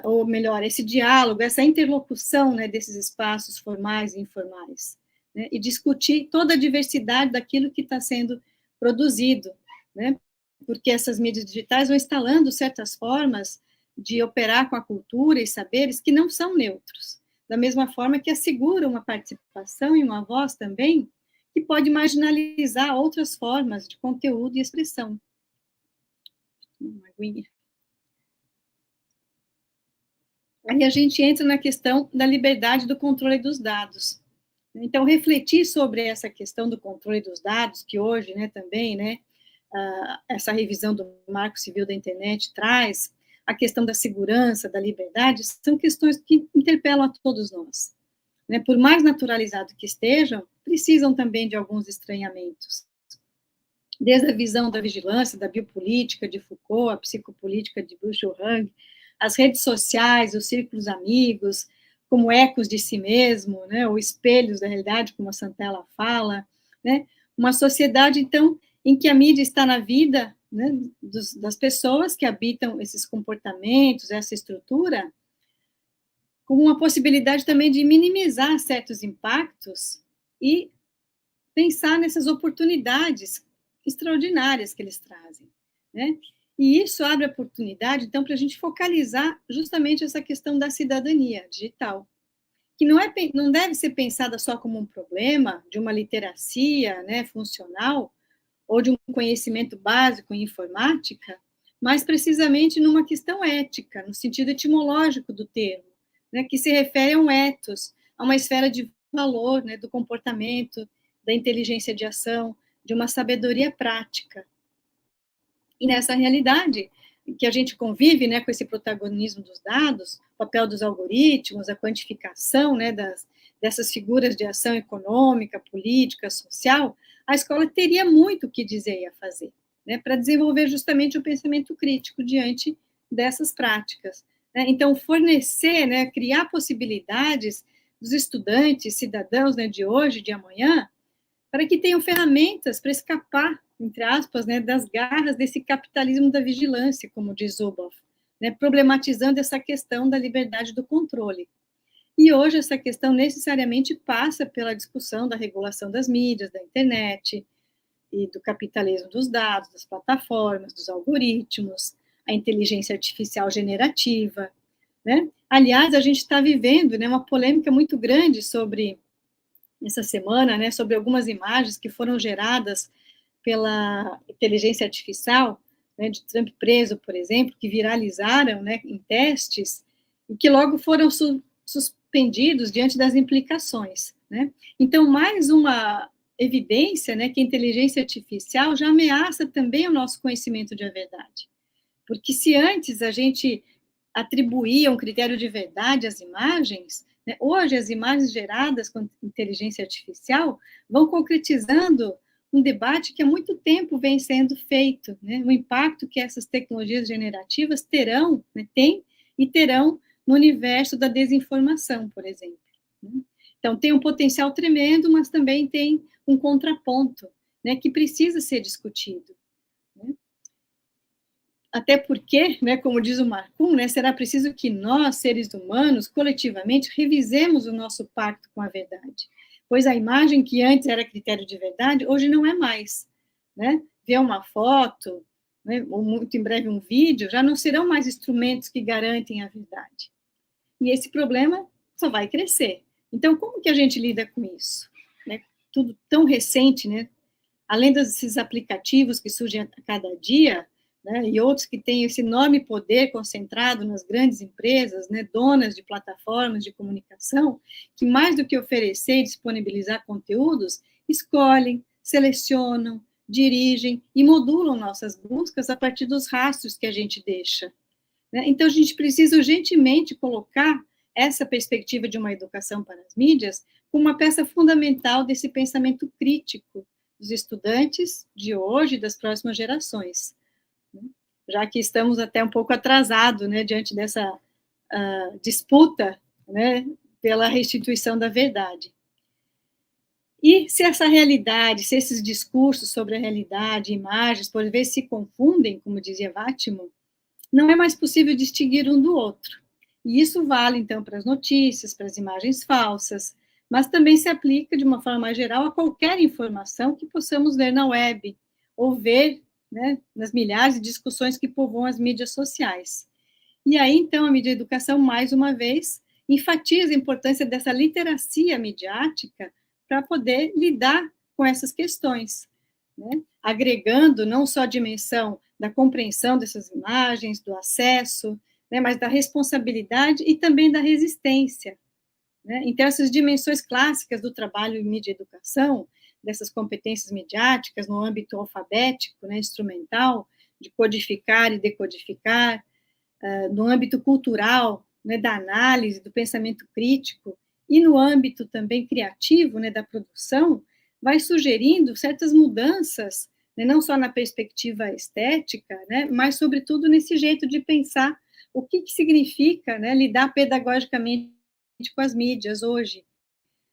ou melhor, esse diálogo, essa interlocução, né, desses espaços formais e informais, né, e discutir toda a diversidade daquilo que está sendo produzido, né, porque essas mídias digitais vão instalando certas formas de operar com a cultura e saberes que não são neutros. da mesma forma que assegura uma participação e uma voz também, que pode marginalizar outras formas de conteúdo e expressão. Uma aguinha. Aí a gente entra na questão da liberdade do controle dos dados. Então, refletir sobre essa questão do controle dos dados, que hoje, né, também, né, essa revisão do Marco Civil da Internet traz, a questão da segurança, da liberdade, são questões que interpelam a todos nós. Né? Por mais naturalizado que estejam, precisam também de alguns estranhamentos. Desde a visão da vigilância, da biopolítica de Foucault, a psicopolítica de Bouchard, as redes sociais, os círculos amigos, como ecos de si mesmo, né, ou espelhos da realidade, como a Santella fala, né, uma sociedade, então, em que a mídia está na vida, né, das pessoas que habitam esses comportamentos, essa estrutura, com uma possibilidade também de minimizar certos impactos e pensar nessas oportunidades extraordinárias que eles trazem, né? E isso abre a oportunidade, então, para a gente focalizar justamente essa questão da cidadania digital, que não deve ser pensada só como um problema de uma literacia, né, funcional, ou de um conhecimento básico em informática, mas precisamente numa questão ética, no sentido etimológico do termo, né, que se refere a um ethos, a uma esfera de valor, né, do comportamento, da inteligência de ação, de uma sabedoria prática. E nessa realidade que a gente convive, né, com esse protagonismo dos dados, o papel dos algoritmos, a quantificação, né, dessas figuras de ação econômica, política, social, a escola teria muito o que dizer e a fazer, né, para desenvolver justamente o pensamento crítico diante dessas práticas. Né? Então, fornecer, né, criar possibilidades dos estudantes, cidadãos, né, de hoje, de amanhã, para que tenham ferramentas para escapar, entre aspas, né, das garras desse capitalismo da vigilância, como diz Zuboff, né, problematizando essa questão da liberdade do controle. E hoje essa questão necessariamente passa pela discussão da regulação das mídias, da internet, e do capitalismo dos dados, das plataformas, dos algoritmos, a inteligência artificial generativa, né? Aliás, a gente está vivendo, né, uma polêmica muito grande sobre essa semana, né, sobre algumas imagens que foram geradas pela inteligência artificial, né, de Trump preso, por exemplo, que viralizaram, né, em testes, e que logo foram suspendidos diante das implicações, né? Então, mais uma evidência, né, que a inteligência artificial já ameaça também o nosso conhecimento de verdade. Porque se antes a gente atribuía um critério de verdade às imagens, né, hoje as imagens geradas com inteligência artificial vão concretizando um debate que há muito tempo vem sendo feito, né, o impacto que essas tecnologias generativas terão, né, têm e terão no universo da desinformação, por exemplo. Né? Então, tem um potencial tremendo, mas também tem um contraponto, né, que precisa ser discutido. Né? Até porque, né, como diz o Marcum, né, será preciso que nós, seres humanos, coletivamente, revisemos o nosso pacto com a verdade. Pois a imagem que antes era critério de verdade, hoje não é mais. Né? Ver uma foto, né, ou muito em breve um vídeo, já não serão mais instrumentos que garantem a verdade. E esse problema só vai crescer. Então, como que a gente lida com isso? Né? Tudo tão recente, né? Além desses aplicativos que surgem a cada dia, né, e outros que têm esse enorme poder concentrado nas grandes empresas, né, donas de plataformas de comunicação, que mais do que oferecer e disponibilizar conteúdos, escolhem, selecionam, dirigem e modulam nossas buscas a partir dos rastros que a gente deixa. Né? Então, a gente precisa urgentemente colocar essa perspectiva de uma educação para as mídias como uma peça fundamental desse pensamento crítico dos estudantes de hoje e das próximas gerações, né? Já que estamos até um pouco atrasados, né, diante dessa disputa, né, pela restituição da verdade. E se essa realidade, se esses discursos sobre a realidade, imagens, por vezes se confundem, como dizia Vátimo, não é mais possível distinguir um do outro. E isso vale, então, para as notícias, para as imagens falsas, mas também se aplica, de uma forma mais geral, a qualquer informação que possamos ler na web, ou ver, né, nas milhares de discussões que povoam as mídias sociais. E aí, então, a mídia educação, mais uma vez, enfatiza a importância dessa literacia midiática para poder lidar com essas questões, né? Agregando não só a dimensão da compreensão dessas imagens, do acesso, né, mas da responsabilidade e também da resistência, né? Então, essas dimensões clássicas do trabalho em mídia e educação, dessas competências midiáticas no âmbito alfabético, né, instrumental, de codificar e decodificar, no âmbito cultural, né, da análise, do pensamento crítico, e no âmbito também criativo, né, da produção, vai sugerindo certas mudanças, né, não só na perspectiva estética, né, mas, sobretudo, nesse jeito de pensar o que significa, né, lidar pedagogicamente com as mídias hoje,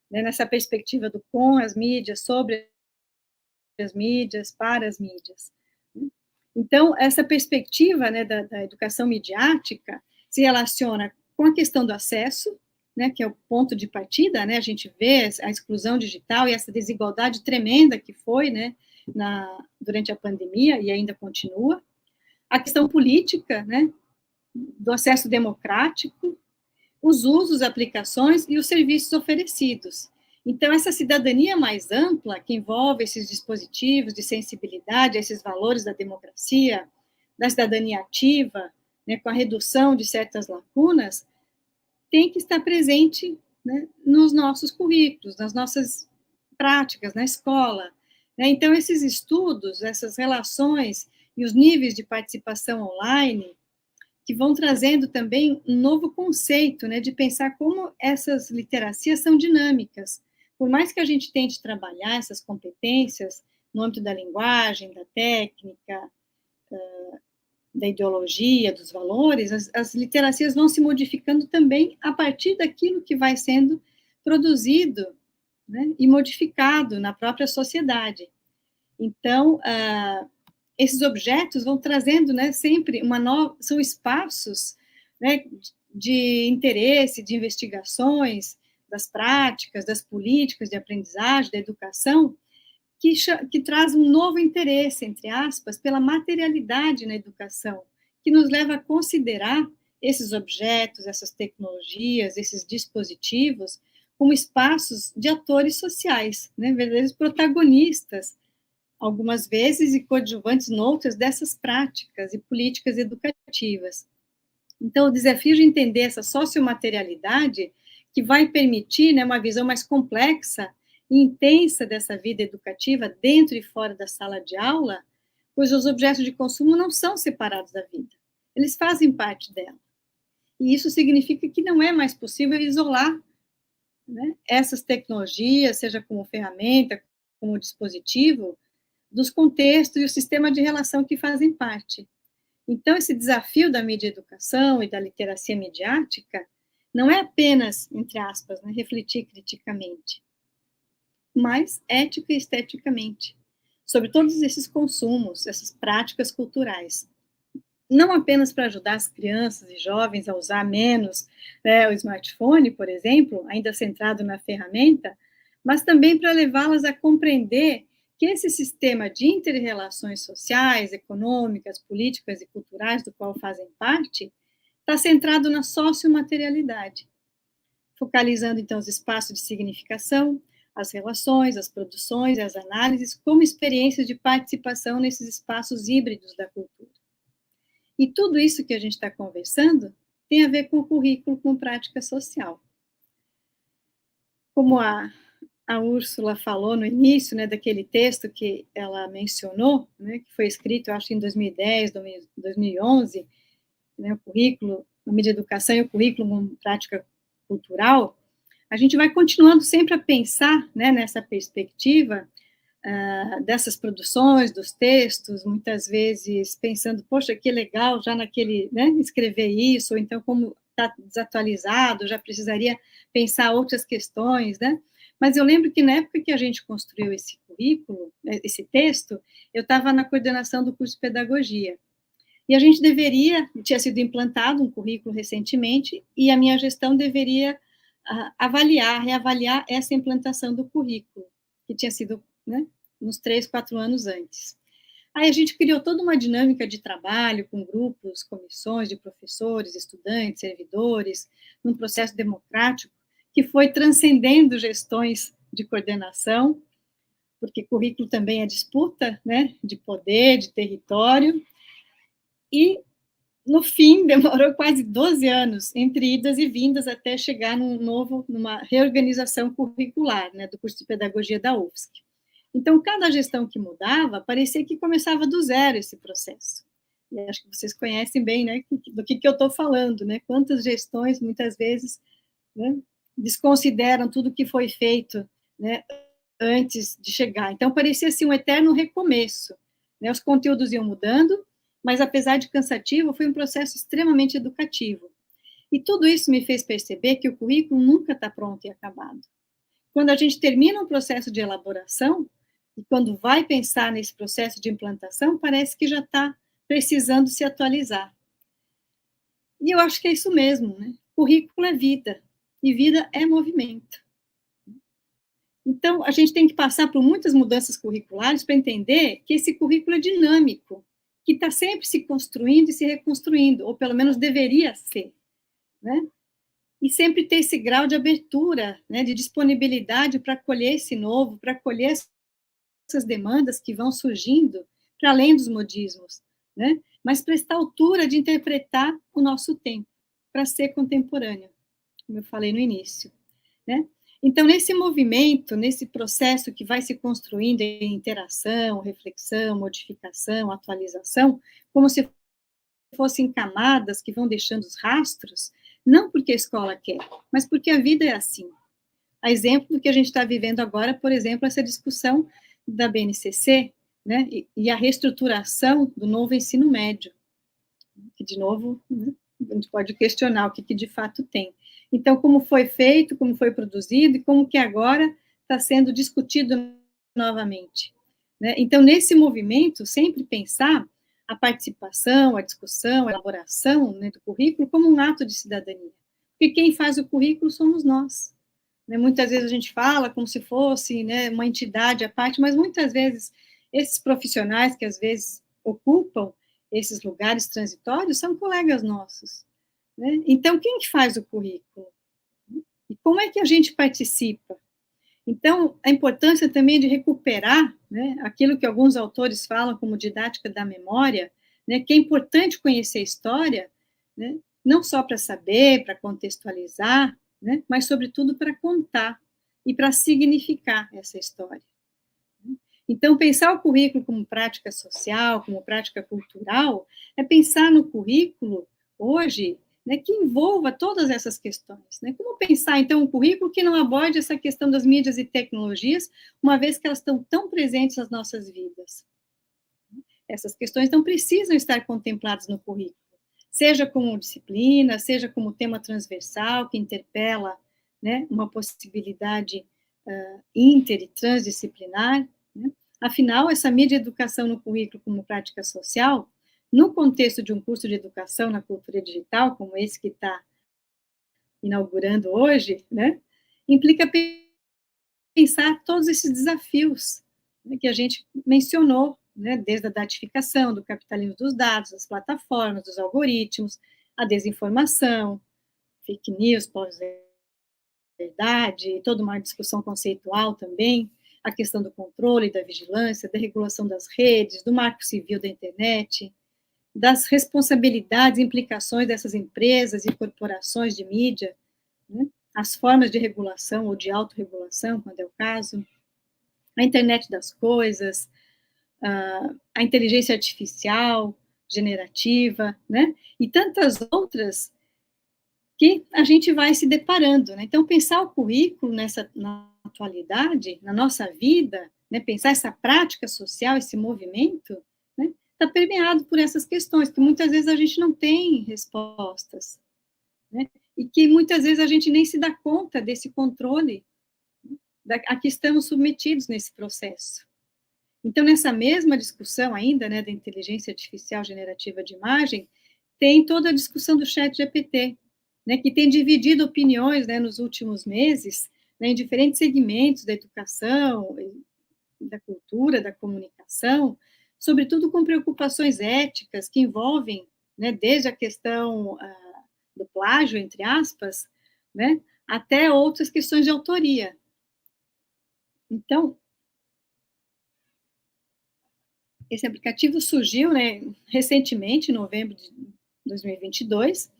né, nessa perspectiva do com as mídias, sobre as mídias, para as mídias. Então, essa perspectiva, né, da educação midiática se relaciona com a questão do acesso, né, que é o ponto de partida, né, a gente vê a exclusão digital e essa desigualdade tremenda que foi, né, durante a pandemia e ainda continua, a questão política, né, do acesso democrático, os usos, aplicações e os serviços oferecidos. Então, essa cidadania mais ampla, que envolve esses dispositivos de sensibilidade, esses valores da democracia, da cidadania ativa, né, com a redução de certas lacunas, tem que estar presente, né, nos nossos currículos, nas nossas práticas, na escola, né? Então, esses estudos, essas relações e os níveis de participação online, que vão trazendo também um novo conceito, né, de pensar como essas literacias são dinâmicas. Por mais que a gente tente trabalhar essas competências no âmbito da linguagem, da técnica, da ideologia, dos valores, as literacias vão se modificando também a partir daquilo que vai sendo produzido, né, e modificado na própria sociedade. Então, esses objetos vão trazendo, né, sempre são espaços, né, de interesse, de investigações, das práticas, das políticas de aprendizagem, da educação, que traz um novo interesse, entre aspas, pela materialidade na educação, que nos leva a considerar esses objetos, essas tecnologias, esses dispositivos, como espaços de atores sociais, né, verdadeiros protagonistas, algumas vezes, e coadjuvantes noutras dessas práticas e políticas educativas. Então, o desafio de entender essa sociomaterialidade, que vai permitir, né, uma visão mais complexa e intensa dessa vida educativa dentro e fora da sala de aula, pois os objetos de consumo não são separados da vida, eles fazem parte dela. E isso significa que não é mais possível isolar, né, essas tecnologias, seja como ferramenta, como dispositivo, dos contextos e o sistema de relação que fazem parte. Então, esse desafio da mídia educação e da literacia midiática não é apenas, entre aspas, né, refletir criticamente, mas ética e esteticamente, sobre todos esses consumos, essas práticas culturais. Não apenas para ajudar as crianças e jovens a usar menos, né, o smartphone, por exemplo, ainda centrado na ferramenta, mas também para levá-las a compreender que esse sistema de inter-relações sociais, econômicas, políticas e culturais do qual fazem parte, está centrado na sociomaterialidade, focalizando, então, os espaços de significação, as relações, as produções e as análises como experiências de participação nesses espaços híbridos da cultura. E tudo isso que a gente está conversando tem a ver com o currículo com prática social. Como a Úrsula falou no início, né, daquele texto que ela mencionou, né, que foi escrito, eu acho, em 2010, 2011, né, o currículo, a mídia educação e o currículo como prática cultural, a gente vai continuando sempre a pensar, né, nessa perspectiva dessas produções, dos textos, muitas vezes pensando, poxa, que legal, já naquele, né, escrever isso, ou então como está desatualizado, já precisaria pensar outras questões, né? Mas eu lembro que na época que a gente construiu esse currículo, esse texto, eu estava na coordenação do curso de pedagogia. E a gente tinha sido implantado um currículo recentemente, e a minha gestão deveria reavaliar essa implantação do currículo, que tinha sido, né, uns 3, 4 anos antes. Aí a gente criou toda uma dinâmica de trabalho com grupos, comissões de professores, estudantes, servidores, num processo democrático que foi transcendendo gestões de coordenação, porque currículo também é disputa, né, de poder, de território, e no fim demorou quase 12 anos, entre idas e vindas, até chegar numa reorganização curricular, né, do curso de pedagogia da UFSC. Então, cada gestão que mudava, parecia que começava do zero esse processo. E acho que vocês conhecem bem, né, do que eu estou falando, né, quantas gestões, muitas vezes, né, desconsideram tudo que foi feito, né, antes de chegar. Então, parecia assim, um eterno recomeço, né, os conteúdos iam mudando, mas, apesar de cansativo, foi um processo extremamente educativo. E tudo isso me fez perceber que o currículo nunca está pronto e acabado. Quando a gente termina um processo de elaboração, e quando vai pensar nesse processo de implantação, parece que já está precisando se atualizar. E eu acho que é isso mesmo, né? Currículo é vida, e vida é movimento. Então, a gente tem que passar por muitas mudanças curriculares para entender que esse currículo é dinâmico, que está sempre se construindo e se reconstruindo, ou pelo menos deveria ser, né? E sempre ter esse grau de abertura, né, de disponibilidade para acolher esse novo, para acolher essas demandas que vão surgindo, para além dos modismos, né? Mas prestar altura de interpretar o nosso tempo, para ser contemporâneo, como eu falei no início, né? Então, nesse movimento, nesse processo que vai se construindo em interação, reflexão, modificação, atualização, como se fossem camadas que vão deixando os rastros, não porque a escola quer, mas porque a vida é assim. A exemplo do que a gente está vivendo agora, por exemplo, essa discussão da BNCC, né, e a reestruturação do novo ensino médio, que, de novo, né, a gente pode questionar o que de fato tem. Então, como foi feito, como foi produzido, e como que agora está sendo discutido novamente, né? Então, nesse movimento, sempre pensar a participação, a discussão, a elaboração, né, do currículo como um ato de cidadania. Porque quem faz o currículo somos nós. Né? Muitas vezes a gente fala como se fosse, né, uma entidade à parte, mas muitas vezes esses profissionais que às vezes ocupam esses lugares transitórios são colegas nossos. Né? Então, quem que faz o currículo? E como é que a gente participa? Então, a importância também de recuperar, né, aquilo que alguns autores falam como didática da memória, né, que é importante conhecer a história, né, não só para saber, para contextualizar, né, mas, sobretudo, para contar e para significar essa história. Então, pensar o currículo como prática social, como prática cultural, é pensar no currículo, hoje, né, que envolva todas essas questões. Né? Como pensar, então, um currículo que não aborde essa questão das mídias e tecnologias, uma vez que elas estão tão presentes nas nossas vidas? Essas questões não precisam estar contempladas no currículo, seja como disciplina, seja como tema transversal, que interpela, né, uma possibilidade inter e transdisciplinar, né? Afinal, essa mídia educação no currículo como prática social, no contexto de um curso de educação na cultura digital, como esse que está inaugurando hoje, né, implica pensar todos esses desafios, né, que a gente mencionou, né, desde a datificação, do capitalismo dos dados, das plataformas, dos algoritmos, a desinformação, fake news, pós-verdade, toda uma discussão conceitual também, a questão do controle, da vigilância, da regulação das redes, do marco civil da internet, das responsabilidades e implicações dessas empresas e corporações de mídia, né? As formas de regulação ou de autorregulação, quando é o caso, a internet das coisas, a inteligência artificial, generativa, né? E tantas outras que a gente vai se deparando, né? Então, pensar o currículo na atualidade, na nossa vida, né? Pensar essa prática social, esse movimento, né? Está permeado por essas questões, que muitas vezes a gente não tem respostas, né? E que muitas vezes a gente nem se dá conta desse controle a que estamos submetidos nesse processo. Então, nessa mesma discussão ainda, né, da inteligência artificial generativa de imagem, tem toda a discussão do chat GPT, né, que tem dividido opiniões, né, nos últimos meses, né, em diferentes segmentos da educação, da cultura, da comunicação, sobretudo com preocupações éticas que envolvem, né, desde a questão do plágio, entre aspas, né, até outras questões de autoria. Então, esse aplicativo surgiu, né, recentemente, em novembro de 2022,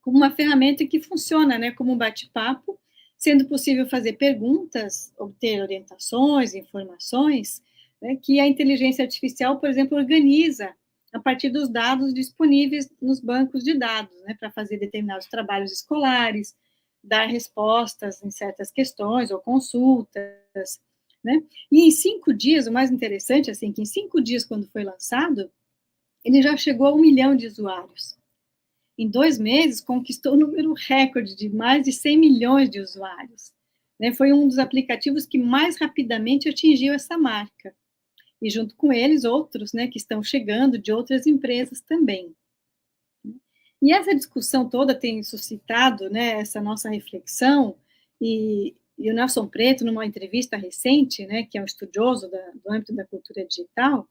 como uma ferramenta que funciona, né, como um bate-papo, sendo possível fazer perguntas, obter orientações, informações, né, que a inteligência artificial, por exemplo, organiza a partir dos dados disponíveis nos bancos de dados, né, para fazer determinados trabalhos escolares, dar respostas em certas questões ou consultas, né? E em 5 dias, o mais interessante, assim, que em 5 dias, quando foi lançado, ele já chegou a 1 milhão de usuários. Em 2 meses, conquistou o número recorde de mais de 100 milhões de usuários. Né? Foi um dos aplicativos que mais rapidamente atingiu essa marca. E junto com eles, outros, né, que estão chegando de outras empresas também. E essa discussão toda tem suscitado, né, essa nossa reflexão, e o Nelson Preto, numa entrevista recente, né, que é um estudioso do âmbito da cultura digital,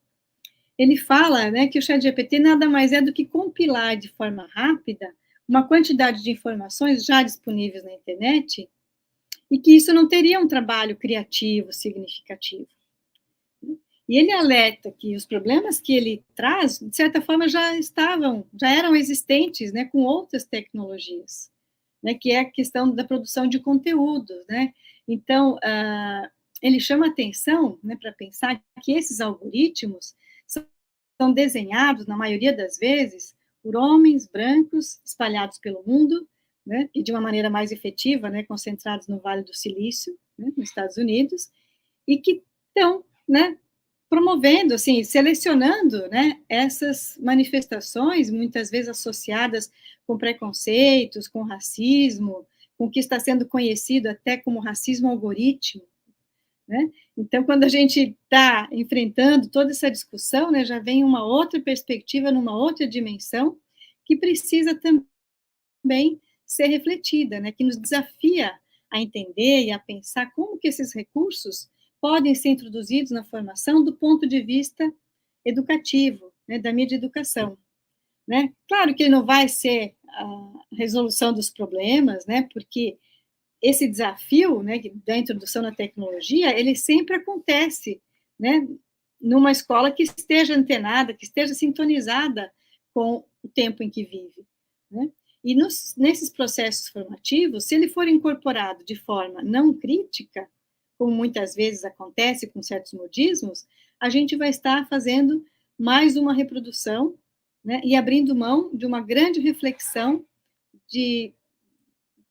ele fala, né, que o ChatGPT nada mais é do que compilar de forma rápida uma quantidade de informações já disponíveis na internet, e que isso não teria um trabalho criativo significativo. E ele alerta que os problemas que ele traz, de certa forma, já eram existentes, né, com outras tecnologias, né, que é a questão da produção de conteúdo, né. Então, ele chama atenção, né, para pensar que esses algoritmos são desenhados, na maioria das vezes, por homens brancos espalhados pelo mundo, né, e de uma maneira mais efetiva, né, concentrados no Vale do Silício, né, nos Estados Unidos, e que estão, né, promovendo, assim, selecionando, né, essas manifestações, muitas vezes associadas com preconceitos, com racismo, com o que está sendo conhecido até como racismo algoritmo, né? Então, quando a gente está enfrentando toda essa discussão, né, já vem uma outra perspectiva, numa outra dimensão, que precisa também ser refletida, né, que nos desafia a entender e a pensar como que esses recursos podem ser introduzidos na formação do ponto de vista educativo, né, da mídia educação, né? Claro que ele não vai ser a resolução dos problemas, né, porque esse desafio, né, da introdução na tecnologia, ele sempre acontece, né, numa escola que esteja antenada, que esteja sintonizada com o tempo em que vive, né? E nesses processos formativos, se ele for incorporado de forma não crítica, como muitas vezes acontece com certos modismos, a gente vai estar fazendo mais uma reprodução, né, e abrindo mão de uma grande reflexão de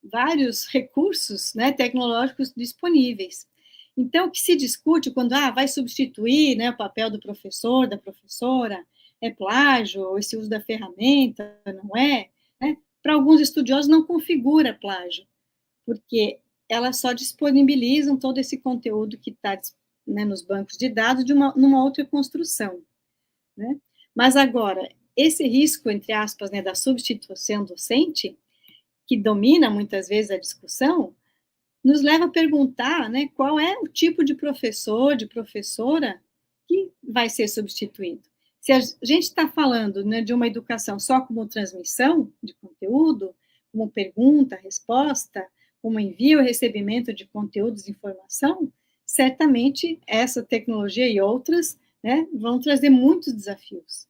vários recursos, né, tecnológicos disponíveis. Então, o que se discute quando vai substituir, né, o papel do professor, da professora, é plágio, ou esse uso da ferramenta, não é? Né? Para alguns estudiosos não configura plágio, porque elas só disponibilizam todo esse conteúdo que está, né, nos bancos de dados numa outra construção, né? Mas agora, esse risco, entre aspas, né, da substituição docente, que domina muitas vezes a discussão, nos leva a perguntar, né, qual é o tipo de professor, de professora que vai ser substituído. Se a gente está falando, né, de uma educação só como transmissão de conteúdo, como pergunta, resposta, como envio e recebimento de conteúdos e informação, certamente essa tecnologia e outras, né, vão trazer muitos desafios.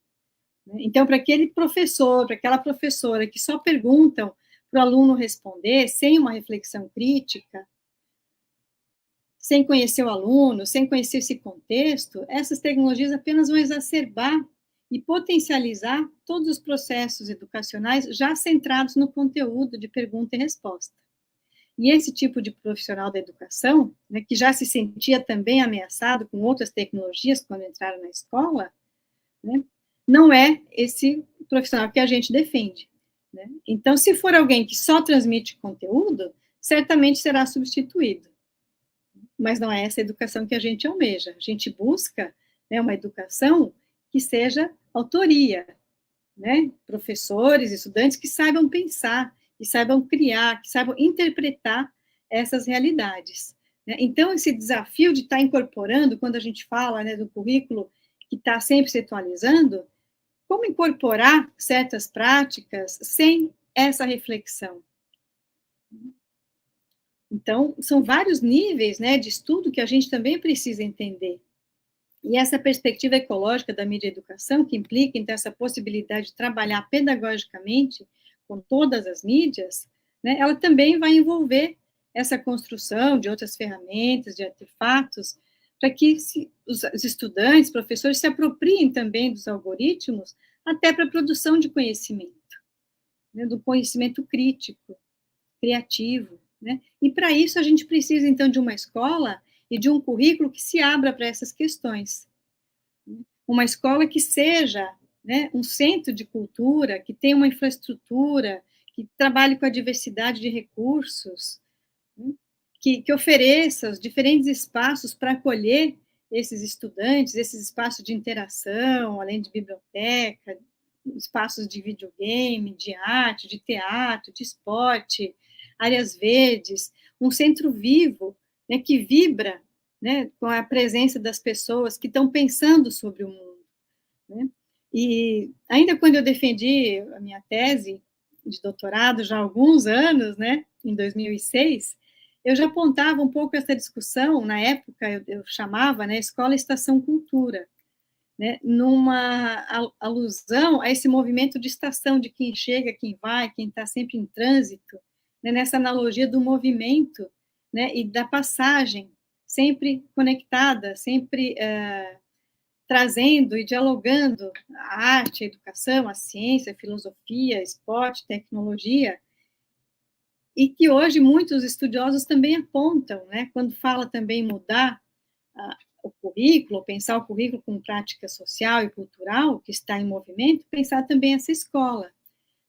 Então, para aquele professor, para aquela professora que só perguntam para o aluno responder sem uma reflexão crítica, sem conhecer o aluno, sem conhecer esse contexto, essas tecnologias apenas vão exacerbar e potencializar todos os processos educacionais já centrados no conteúdo de pergunta e resposta. E esse tipo de profissional da educação, né, que já se sentia também ameaçado com outras tecnologias quando entraram na escola, né, não é esse profissional que a gente defende, né? Então, se for alguém que só transmite conteúdo, certamente será substituído. Mas não é essa educação que a gente almeja. A gente busca, né, uma educação que seja autoria, né? Professores, estudantes que saibam pensar, que saibam criar, que saibam interpretar essas realidades, né? Então, esse desafio de estar incorporando, quando a gente fala, né, do currículo que está sempre se atualizando, como incorporar certas práticas sem essa reflexão? Então, são vários níveis, né, de estudo que a gente também precisa entender. E essa perspectiva ecológica da mídia educação, que implica, então, essa possibilidade de trabalhar pedagogicamente com todas as mídias, né, ela também vai envolver essa construção de outras ferramentas, de artefatos, para que os estudantes, professores, se apropriem também dos algoritmos, até para a produção de conhecimento, né, do conhecimento crítico, criativo, né? E para isso a gente precisa, então, de uma escola e de um currículo que se abra para essas questões. Uma escola que seja, né, um centro de cultura, que tenha uma infraestrutura, que trabalhe com a diversidade de recursos, né, que ofereça os diferentes espaços para acolher esses estudantes, esses espaços de interação, além de biblioteca, espaços de videogame, de arte, de teatro, de esporte, áreas verdes, um centro vivo, né, que vibra, né, com a presença das pessoas que estão pensando sobre o mundo, né? E ainda quando eu defendi a minha tese de doutorado, já há alguns anos, né, em 2006, eu já apontava um pouco essa discussão, na época eu chamava, né, Escola Estação Cultura, né, numa alusão a esse movimento de estação, de quem chega, quem vai, quem está sempre em trânsito, né, nessa analogia do movimento, né, e da passagem, sempre conectada, sempre trazendo e dialogando a arte, a educação, a ciência, a filosofia, esporte, tecnologia, e que hoje muitos estudiosos também apontam, né, quando fala também mudar o currículo, pensar o currículo como prática social e cultural, que está em movimento, pensar também essa escola,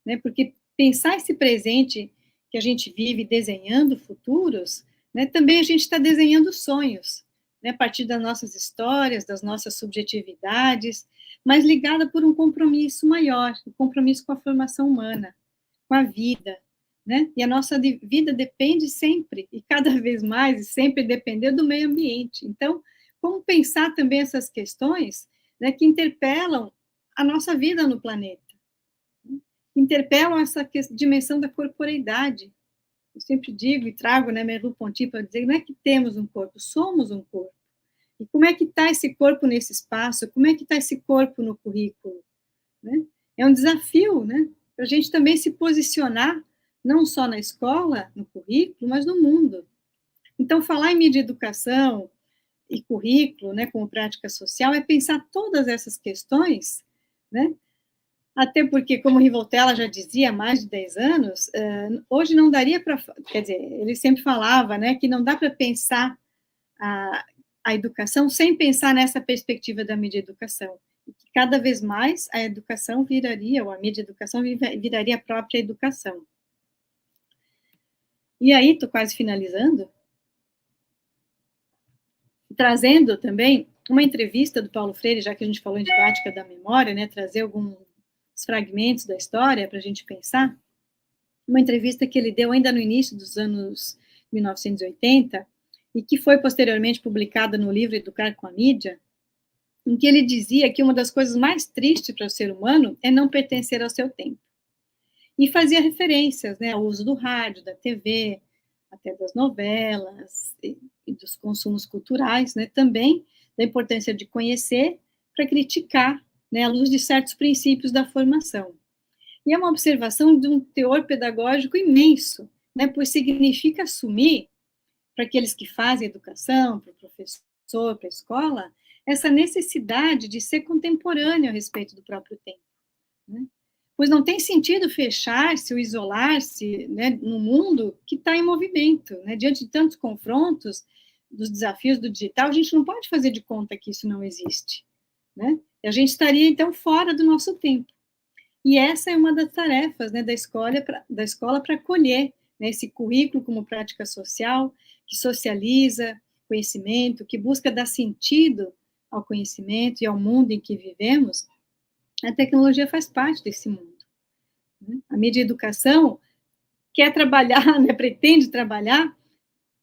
né, porque pensar esse presente que a gente vive desenhando futuros, né, também a gente está desenhando sonhos, né, a partir das nossas histórias, das nossas subjetividades, mas ligada por um compromisso maior, um compromisso com a formação humana, com a vida, né, e a nossa vida depende sempre, e cada vez mais, e sempre depender do meio ambiente. Então, como pensar também essas questões, né, que interpelam a nossa vida no planeta, interpelam essa dimensão da corporeidade. Eu sempre digo e trago, né, Merleau-Ponty para dizer, não é que temos um corpo, somos um corpo. E como é que está esse corpo nesse espaço? Como é que está esse corpo no currículo? Né? É um desafio, né, para a gente também se posicionar, não só na escola, no currículo, mas no mundo. Então, falar em mídia educação e currículo, né, como prática social, é pensar todas essas questões, né, até porque, como Rivoltella já dizia há mais de 10 anos, hoje não daria para, quer dizer, ele sempre falava, né, que não dá para pensar a educação sem pensar nessa perspectiva da mídia educação, e que cada vez mais a educação viraria, ou a mídia educação viraria a própria educação. E aí, estou quase finalizando, trazendo também uma entrevista do Paulo Freire, já que a gente falou em didática da memória, né, trazer alguns fragmentos da história para a gente pensar, uma entrevista que ele deu ainda no início dos anos 1980, e que foi posteriormente publicada no livro Educar com a Mídia, em que ele dizia que uma das coisas mais tristes para o ser humano é não pertencer ao seu tempo. E fazia referências, né, ao uso do rádio, da TV, até das novelas e dos consumos culturais, né, também da importância de conhecer para criticar, né, à luz de certos princípios da formação. E é uma observação de um teor pedagógico imenso, né, pois significa assumir, para aqueles que fazem educação, para o professor, para a escola, essa necessidade de ser contemporâneo a respeito do próprio tempo, né? Pois não tem sentido fechar-se ou isolar-se, né, no mundo que está em movimento, né? Diante de tantos confrontos, dos desafios do digital, a gente não pode fazer de conta que isso não existe, né? A gente estaria, então, fora do nosso tempo. E essa é uma das tarefas, né, da escola para acolher, né, esse currículo como prática social, que socializa conhecimento, que busca dar sentido ao conhecimento e ao mundo em que vivemos. A tecnologia faz parte desse mundo, né? A mídia educação quer trabalhar, né, pretende trabalhar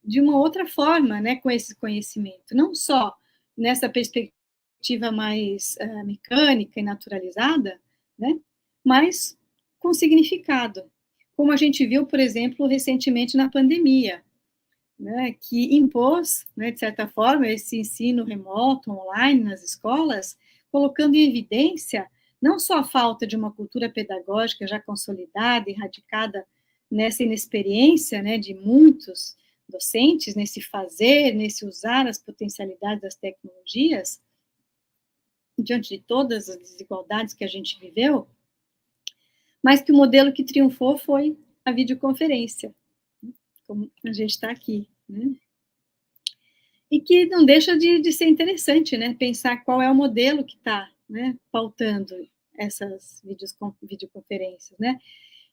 de uma outra forma, né, com esse conhecimento, não só nessa perspectiva perspectiva mais mecânica e naturalizada, né? Mas com significado, como a gente viu, por exemplo, recentemente na pandemia, né, que impôs, né, de certa forma, esse ensino remoto, online, nas escolas, colocando em evidência não só a falta de uma cultura pedagógica já consolidada e radicada nessa inexperiência, né, de muitos docentes, nesse fazer, nesse usar as potencialidades das tecnologias, diante de todas as desigualdades que a gente viveu, mas que o modelo que triunfou foi a videoconferência, como a gente está aqui, né? E que não deixa de ser interessante, né? Pensar qual é o modelo que está, né, pautando essas videoconferências, né?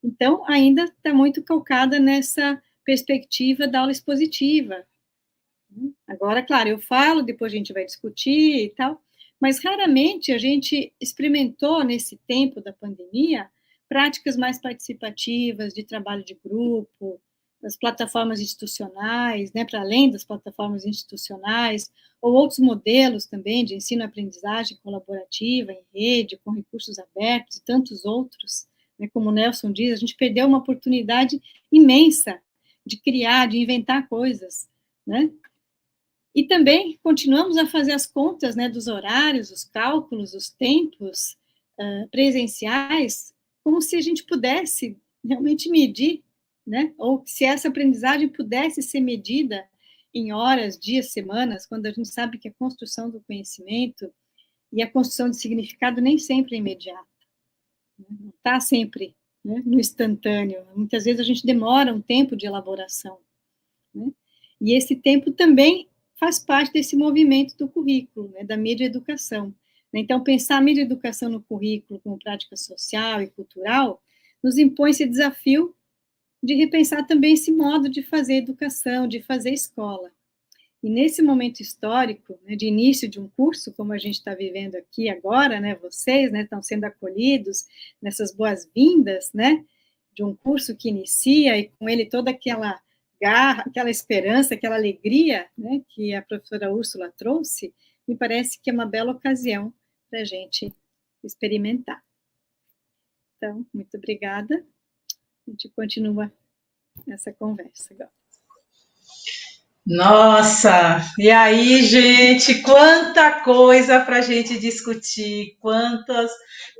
Então, ainda está muito calcada nessa perspectiva da aula expositiva. Agora, claro, eu falo, depois a gente vai discutir e tal, mas raramente a gente experimentou, nesse tempo da pandemia, práticas mais participativas, de trabalho de grupo, das plataformas institucionais, né, para além das plataformas institucionais, ou outros modelos também de ensino-aprendizagem colaborativa, em rede, com recursos abertos, e tantos outros, né, como o Nelson diz, a gente perdeu uma oportunidade imensa de criar, de inventar coisas, né? E também continuamos a fazer as contas, né, dos horários, os cálculos, os tempos presenciais, como se a gente pudesse realmente medir, né, ou se essa aprendizagem pudesse ser medida em horas, dias, semanas, quando a gente sabe que a construção do conhecimento e a construção de significado nem sempre é imediata, né, não está sempre, né, no instantâneo. Muitas vezes a gente demora um tempo de elaboração, né, e esse tempo também faz parte desse movimento do currículo, né, da mídia educação. Então, pensar a mídia educação no currículo como prática social e cultural nos impõe esse desafio de repensar também esse modo de fazer educação, de fazer escola. E nesse momento histórico, né, de início de um curso, como a gente está vivendo aqui agora, né, vocês, né, estão sendo acolhidos nessas boas-vindas, né, de um curso que inicia e com ele toda aquela garra, aquela esperança, aquela alegria, né, que a professora Úrsula trouxe, me parece que é uma bela ocasião para a gente experimentar. Então, muito obrigada. A gente continua essa conversa agora. Nossa, e aí, gente, quanta coisa para a gente discutir,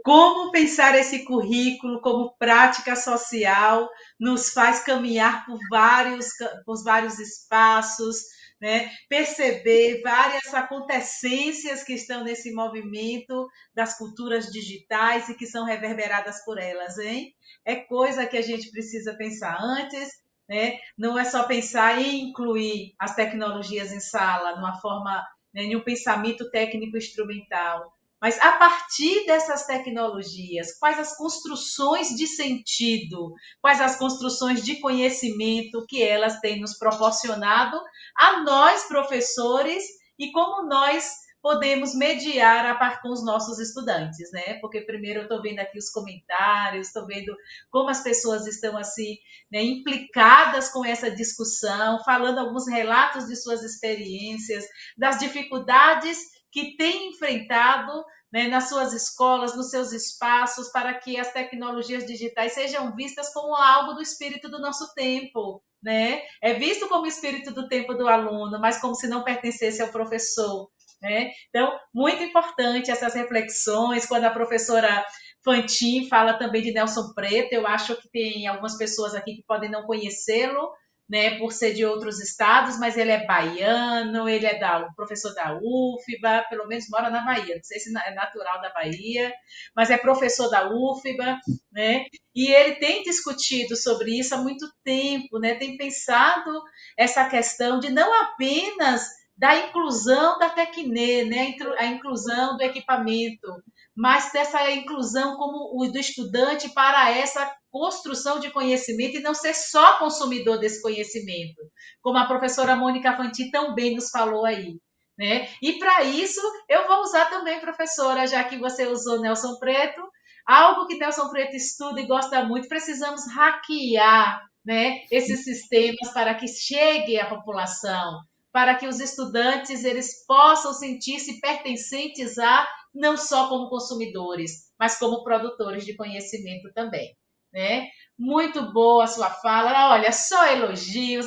como pensar esse currículo como prática social nos faz caminhar por vários espaços, né? Perceber várias acontecências que estão nesse movimento das culturas digitais e que são reverberadas por elas, hein? É coisa que a gente precisa pensar antes, né? Não é só pensar em incluir as tecnologias em sala, numa forma, né, em um pensamento técnico instrumental, mas a partir dessas tecnologias, quais as construções de sentido, quais as construções de conhecimento que elas têm nos proporcionado a nós, professores, e como nós podemos mediar com os nossos estudantes, né? Porque primeiro eu estou vendo aqui os comentários, estou vendo como as pessoas estão assim, né, implicadas com essa discussão, falando alguns relatos de suas experiências, das dificuldades que têm enfrentado, né, nas suas escolas, nos seus espaços, para que as tecnologias digitais sejam vistas como algo do espírito do nosso tempo, né? É visto como espírito do tempo do aluno, mas como se não pertencesse ao professor, né? Então, muito importante essas reflexões, quando a professora Fantin fala também de Nelson Preto. Eu acho que tem algumas pessoas aqui que podem não conhecê-lo, né, por ser de outros estados, mas ele é baiano, ele é professor da UFBA, pelo menos mora na Bahia, não sei se é natural da Bahia, mas é professor da UFBA, né, e ele tem discutido sobre isso há muito tempo, né, tem pensado essa questão de não apenas da inclusão da tecne, né, a inclusão do equipamento, mas dessa inclusão como o do estudante para essa construção de conhecimento e não ser só consumidor desse conhecimento, como a professora Mônica Fantin também nos falou aí, né? E para isso, eu vou usar também, professora, já que você usou Nelson Preto, algo que Nelson Preto estuda e gosta muito, precisamos hackear, né, esses sistemas para que chegue à população, para que os estudantes eles possam sentir-se pertencentes a, não só como consumidores, mas como produtores de conhecimento também, né? Muito boa a sua fala. Olha, só elogios,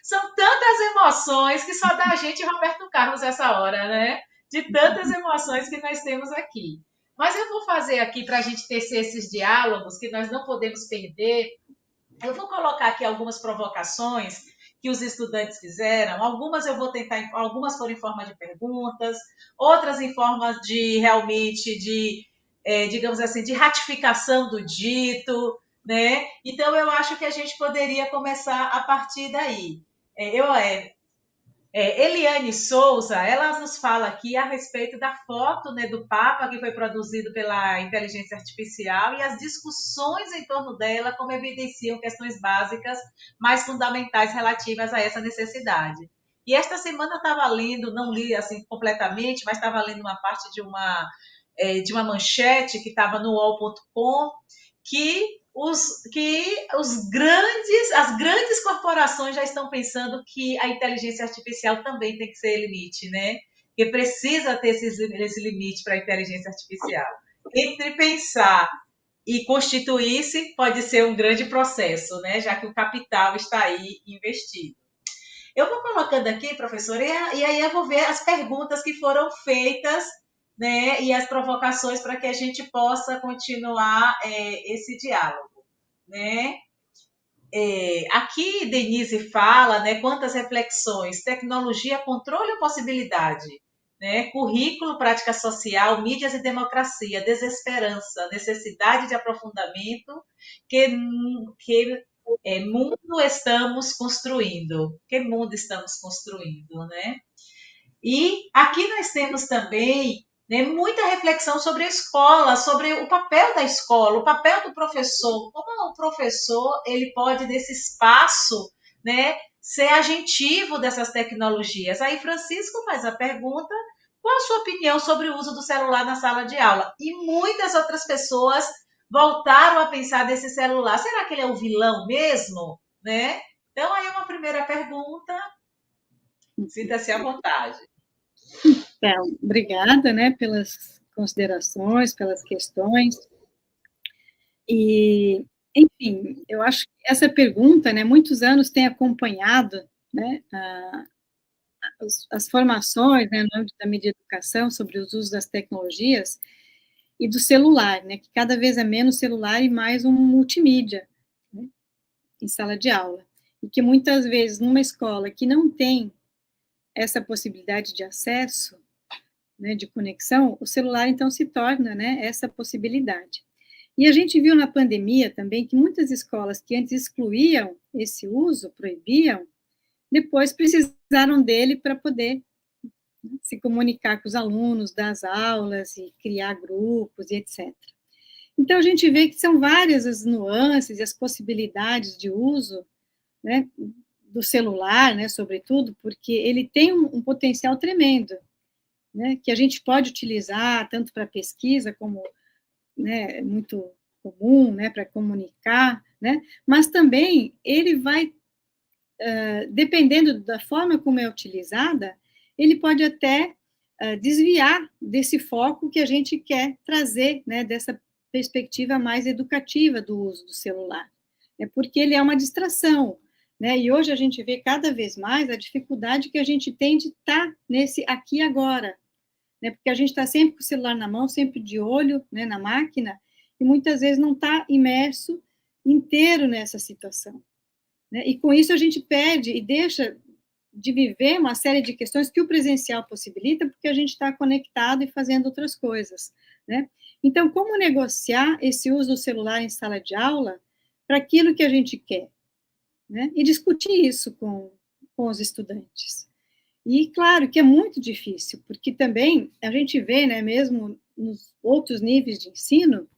são tantas emoções que só dá a gente e Roberto Carlos essa hora, né? De tantas emoções que nós temos aqui. Mas eu vou fazer aqui para a gente tecer esses diálogos que nós não podemos perder. Eu vou colocar aqui algumas provocações que os estudantes fizeram. Algumas eu vou tentar, algumas foram em forma de perguntas, outras em forma de realmente digamos assim, de ratificação do dito, né? Então eu acho que a gente poderia começar a partir daí. Eliane Souza, ela nos fala aqui a respeito da foto, né, do Papa que foi produzido pela inteligência artificial e as discussões em torno dela, como evidenciam questões básicas mais fundamentais relativas a essa necessidade. E esta semana eu estava lendo, não li assim completamente, mas estava lendo uma parte de uma manchete que estava no UOL.com, que as grandes corporações já estão pensando que a inteligência artificial também tem que ser limite, né? Que precisa ter esse limite para a inteligência artificial. Entre pensar e constituir-se pode ser um grande processo, né? Já que o capital está aí investido. Eu vou colocando aqui, professora, e aí eu vou ver as perguntas que foram feitas, né, e as provocações para que a gente possa continuar esse diálogo, né? Aqui Denise fala, né, quantas reflexões: tecnologia, controle ou possibilidade, né? Currículo, prática social, mídias e democracia, desesperança, necessidade de aprofundamento, que mundo estamos construindo? Que mundo estamos construindo, né? E aqui nós temos também, né, muita reflexão sobre a escola, sobre o papel da escola, o papel do professor, como o professor ele pode, nesse espaço, né, ser agentivo dessas tecnologias. Aí Francisco faz a pergunta: qual a sua opinião sobre o uso do celular na sala de aula? E muitas outras pessoas voltaram a pensar desse celular. Será que ele é o vilão mesmo? Né? Então, aí uma primeira pergunta, sinta-se à vontade. Então, obrigada, né, pelas considerações, pelas questões. E, enfim, eu acho que essa pergunta, né, muitos anos tem acompanhado, né, as formações, né, no âmbito da mídia e educação sobre os usos das tecnologias e do celular, né, que cada vez é menos celular e mais um multimídia, né, em sala de aula. E que muitas vezes, numa escola que não tem essa possibilidade de acesso, né, de conexão, o celular, então, se torna, né, essa possibilidade. E a gente viu na pandemia também que muitas escolas que antes excluíam esse uso, proibiam, depois precisaram dele para poder, né, se comunicar com os alunos das aulas e criar grupos e etc. Então, a gente vê que são várias as nuances e as possibilidades de uso, né, do celular, né, sobretudo, porque ele tem um potencial tremendo, né, que a gente pode utilizar tanto para pesquisa como, né, muito comum, né, para comunicar, né, mas também ele vai, dependendo da forma como é utilizada, ele pode até desviar desse foco que a gente quer trazer, né, dessa perspectiva mais educativa do uso do celular, né, porque ele é uma distração, né, e hoje a gente vê cada vez mais a dificuldade que a gente tem de estar nesse aqui e agora, né, porque a gente está sempre com o celular na mão, sempre de olho, né, na máquina, e muitas vezes não está imerso inteiro nessa situação, né, e com isso a gente perde e deixa de viver uma série de questões que o presencial possibilita, porque a gente está conectado e fazendo outras coisas, né. Então, como negociar esse uso do celular em sala de aula para aquilo que a gente quer, né, e discutir isso com os estudantes. E, claro, que é muito difícil, porque também a gente vê, né, mesmo nos outros níveis de ensino,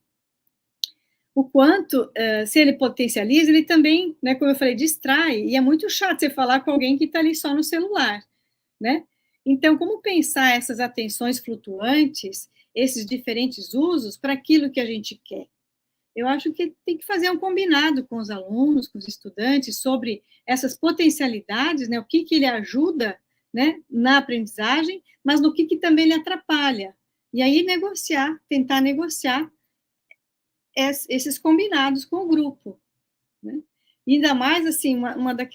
o quanto, se ele potencializa, ele também, né, como eu falei, distrai, e é muito chato você falar com alguém que está ali só no celular, né? Então, como pensar essas atenções flutuantes, esses diferentes usos, para aquilo que a gente quer? eu acho que tem que fazer um combinado com os alunos, com os estudantes, sobre essas potencialidades, né, o que ele ajuda, né, na aprendizagem, mas no que também ele atrapalha. E aí tentar negociar esses combinados com o grupo, né? E ainda mais, assim, uma das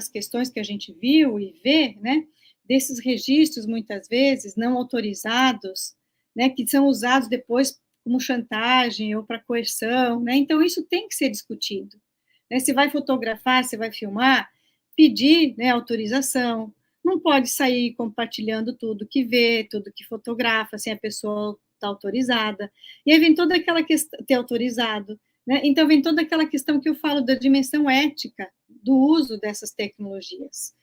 questões que a gente viu e vê, né, desses registros, muitas vezes, não autorizados, né, que são usados depois como chantagem ou para coerção, né, então isso tem que ser discutido, né, se vai fotografar, se vai filmar, pedir, né, autorização, não pode sair compartilhando tudo que vê, tudo que fotografa, sem a pessoa estar autorizada, e aí vem toda aquela questão, ter autorizado, né, então vem toda aquela questão que eu falo da dimensão ética do uso dessas tecnologias,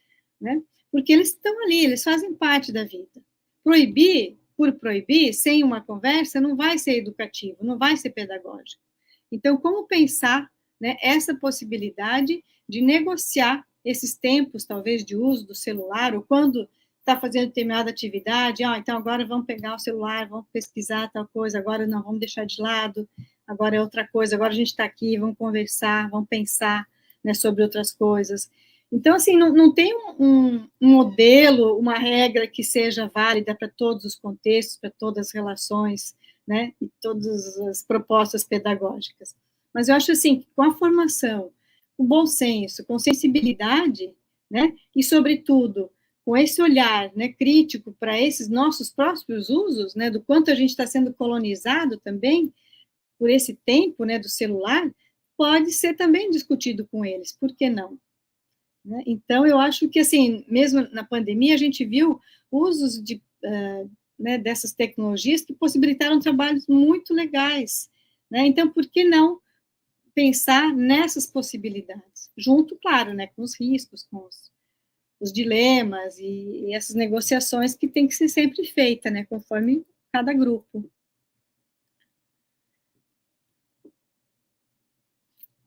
né, porque eles estão ali, eles fazem parte da vida. Proibir, por proibir, sem uma conversa, não vai ser educativo, não vai ser pedagógico. Então, como pensar, né, essa possibilidade de negociar esses tempos, talvez, de uso do celular, ou quando está fazendo determinada atividade, então agora vamos pegar o celular, vamos pesquisar tal coisa, agora não, vamos deixar de lado, agora é outra coisa, agora a gente está aqui, vamos conversar, vamos pensar, né, sobre outras coisas. Então, assim, não tem um modelo, uma regra que seja válida para todos os contextos, para todas as relações, né, e todas as propostas pedagógicas. Mas eu acho, assim, que com a formação, com bom senso, com sensibilidade, né, e, sobretudo, com esse olhar, né, crítico para esses nossos próprios usos, né, do quanto a gente está sendo colonizado também por esse tempo, né, do celular, pode ser também discutido com eles, por que não? Né? Então, eu acho que, assim, mesmo na pandemia, a gente viu usos né, dessas tecnologias que possibilitaram trabalhos muito legais, né? Então, por que não pensar nessas possibilidades? Junto, claro, né, com os riscos, com os dilemas e essas negociações que tem que ser sempre feita, né, conforme cada grupo.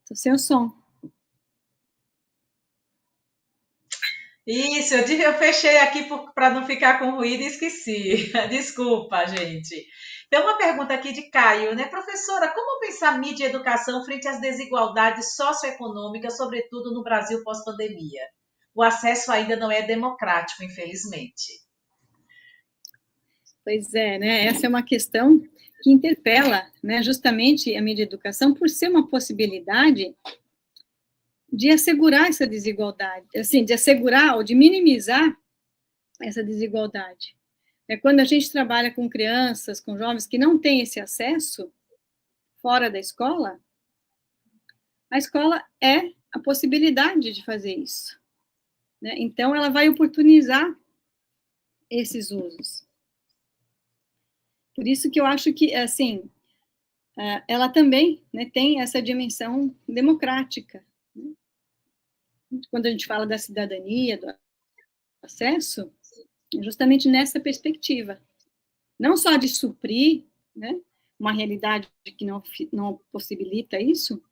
Estou sem o som. Isso, eu fechei aqui para não ficar com ruído e esqueci. Desculpa, gente. Tem uma pergunta aqui de Caio, né? Professora, como pensar mídia e educação frente às desigualdades socioeconômicas, sobretudo no Brasil pós-pandemia? O acesso ainda não é democrático, infelizmente. Pois é, né? Essa é uma questão que interpela, né, justamente a mídia e educação por ser uma possibilidade de assegurar essa desigualdade, assim, de assegurar ou de minimizar essa desigualdade. É quando a gente trabalha com crianças, com jovens que não têm esse acesso fora da escola, a escola é a possibilidade de fazer isso, né? Então, ela vai oportunizar esses usos. Por isso que eu acho que, assim, ela também, né, tem essa dimensão democrática, né? Quando a gente fala da cidadania, do acesso, é justamente nessa perspectiva. Não só de suprir, né, uma realidade que não possibilita isso,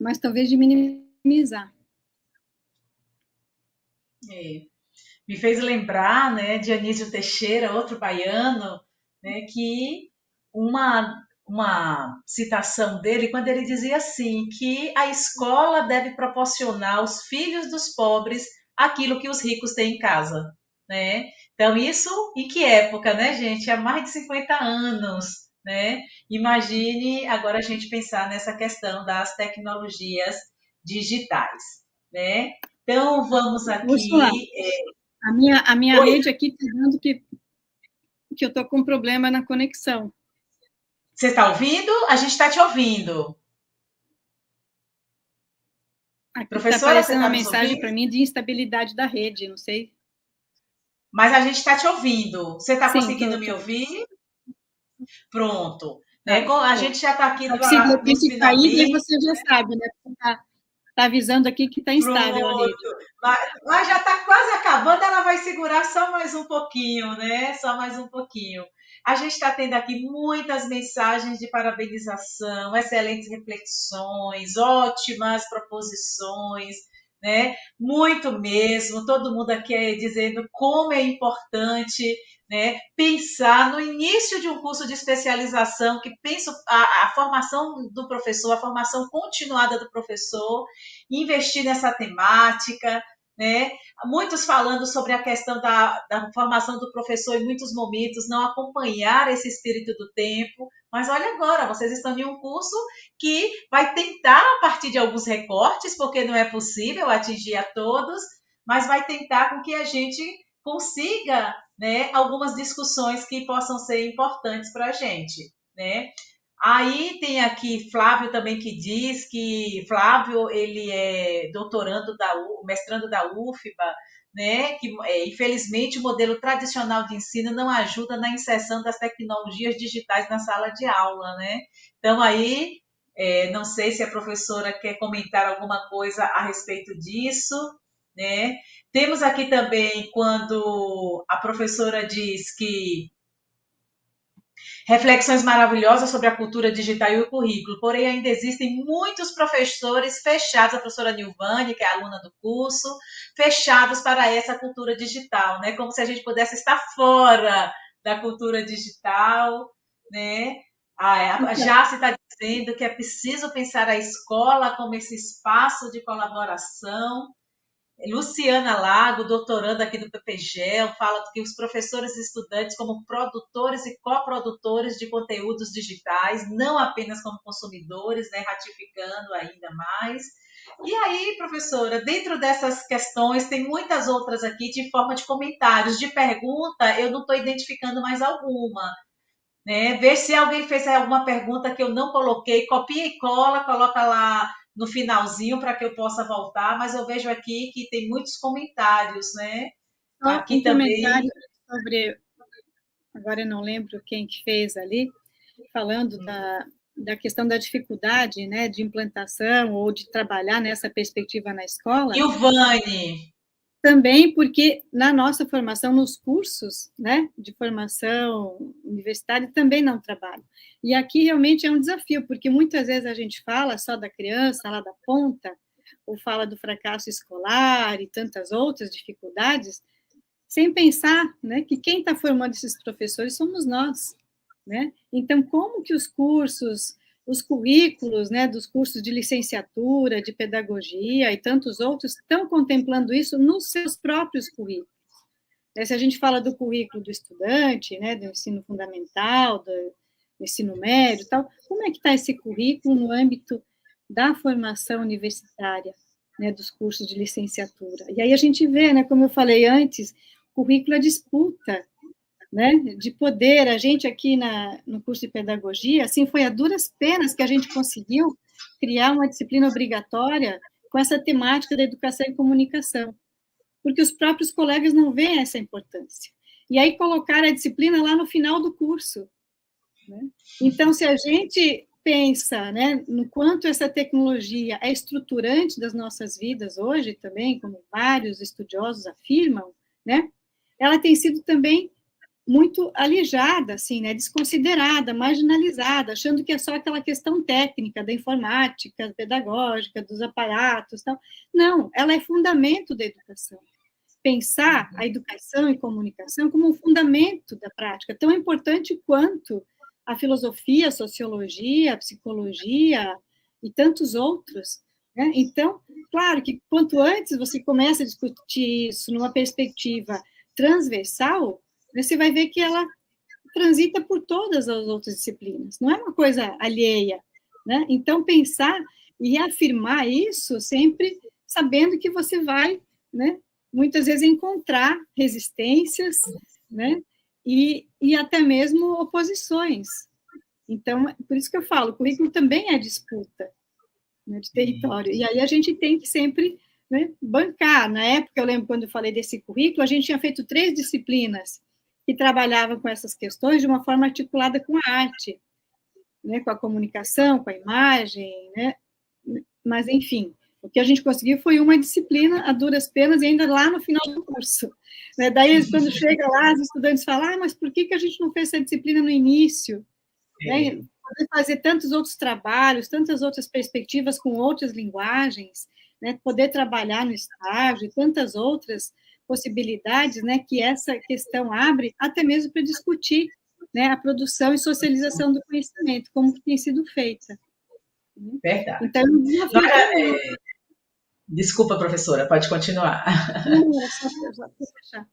mas talvez de minimizar. É. Me fez lembrar, né, de Anísio Teixeira, outro baiano, né, que uma citação dele, quando ele dizia assim, que a escola deve proporcionar aos filhos dos pobres aquilo que os ricos têm em casa, né? Então, isso em que época, né, gente? Há mais de 50 anos, né? Imagine agora a gente pensar nessa questão das tecnologias digitais, né? Então, vamos Úrsula, aqui. a minha Oi, rede aqui está dando que eu estou com problema na conexão. você está ouvindo? A gente está te ouvindo. Aqui está Professora, você aparecendo uma está nos mensagem ouvindo? para mim de instabilidade da rede, não sei. Mas a gente está te ouvindo. Você está Sim, conseguindo me ouvir? Pronto. Né? Tá, A tô. gente já está aqui Se de nos repente cair, daí finalmente. você já sabe, né? Tá avisando aqui que está instável a rede. Pronto. Mas já está quase acabando, ela vai segurar só mais um pouquinho, né? Só mais um pouquinho. A gente está tendo aqui muitas mensagens de parabenização, excelentes reflexões, ótimas proposições, né? Muito mesmo. Todo mundo aqui dizendo como é importante, né? Pensar no início de um curso de especialização, que penso a formação do professor, a formação continuada do professor, investir nessa temática, né? Muitos falando sobre a questão da formação do professor em muitos momentos, não acompanhar esse espírito do tempo, mas olha agora, vocês estão em um curso que vai tentar, a partir de alguns recortes, porque não é possível atingir a todos, mas vai tentar com que a gente consiga, né, algumas discussões que possam ser importantes para a gente, né? Aí tem aqui Flávio também que diz que Flávio ele é doutorando mestrando da UFBA, né? Que infelizmente o modelo tradicional de ensino não ajuda na inserção das tecnologias digitais na sala de aula, né? Então aí não sei se a professora quer comentar alguma coisa a respeito disso, né? Temos aqui também quando a professora diz que reflexões maravilhosas sobre a cultura digital e o currículo, porém ainda existem muitos professores fechados, a professora Nilvane, que é aluna do curso, fechados para essa cultura digital, né? Como se a gente pudesse estar fora da cultura digital, né? A Jace está dizendo que é preciso pensar a escola como esse espaço de colaboração. Luciana Lago, doutoranda aqui do PPGEL, fala que os professores e estudantes como produtores e coprodutores de conteúdos digitais, não apenas como consumidores, né, ratificando ainda mais. E aí, professora, dentro dessas questões, tem muitas outras aqui de forma de comentários, de pergunta, eu não estou identificando mais alguma. Né? Ver se alguém fez alguma pergunta que eu não coloquei, copia e cola, coloca lá no finalzinho para que eu possa voltar, mas eu vejo aqui que tem muitos comentários, né? Aqui um comentário também. sobre, agora eu não lembro quem que fez ali, falando da questão da dificuldade, né, de implantação ou de trabalhar nessa perspectiva na escola. E o Vani? Também porque na nossa formação, nos cursos, né, de formação universitária, também não trabalho. E aqui realmente é um desafio, porque muitas vezes a gente fala só da criança, lá da ponta, ou fala do fracasso escolar e tantas outras dificuldades, sem pensar, né, que quem está formando esses professores somos nós, né? Então, como que os cursos, os currículos, né, dos cursos de licenciatura, de pedagogia e tantos outros estão contemplando isso nos seus próprios currículos? Se a gente fala do currículo do estudante, né, do ensino fundamental, do ensino médio, tal, como é que está esse currículo no âmbito da formação universitária, né, dos cursos de licenciatura? E aí a gente vê, né, como eu falei antes, currículo é disputa, né, de poder. A gente aqui no curso de pedagogia, assim, foi a duras penas que a gente conseguiu criar uma disciplina obrigatória com essa temática da educação e comunicação, porque os próprios colegas não veem essa importância. E aí colocar a disciplina lá no final do curso, né? Então, se a gente pensa, né, no quanto essa tecnologia é estruturante das nossas vidas hoje também, como vários estudiosos afirmam, né, ela tem sido também muito alijada, assim, né, desconsiderada, marginalizada, achando que é só aquela questão técnica da informática, pedagógica, dos aparatos, tal. Não, ela é fundamento da educação. Pensar a educação e comunicação como um fundamento da prática, tão importante quanto a filosofia, a sociologia, a psicologia e tantos outros, né? Então, claro que quanto antes você começa a discutir isso numa perspectiva transversal, você vai ver que ela transita por todas as outras disciplinas, não é uma coisa alheia, né? Então, pensar e afirmar isso sempre sabendo que você vai, né, muitas vezes encontrar resistências, né, e até mesmo oposições. Então, por isso que eu falo, o currículo também é disputa, né, de território, e aí a gente tem que sempre, né, bancar. Na época, eu lembro quando eu falei desse currículo, a gente tinha feito 3 disciplinas que trabalhavam com essas questões de uma forma articulada com a arte, né, com a comunicação, com a imagem, né, mas, enfim, o que a gente conseguiu foi uma disciplina a duras penas e ainda lá no final do curso. Né? Daí, quando chega lá, os estudantes falam, mas por que a gente não fez essa disciplina no início? Né? Poder fazer tantos outros trabalhos, tantas outras perspectivas com outras linguagens, né? Poder trabalhar no estágio e tantas outras possibilidades, né, que essa questão abre, até mesmo para discutir, né, a produção e socialização do conhecimento, como que tem sido feita. Verdade. Então, é um desafio também. Desculpa, professora, pode continuar. Não, era só para fechar.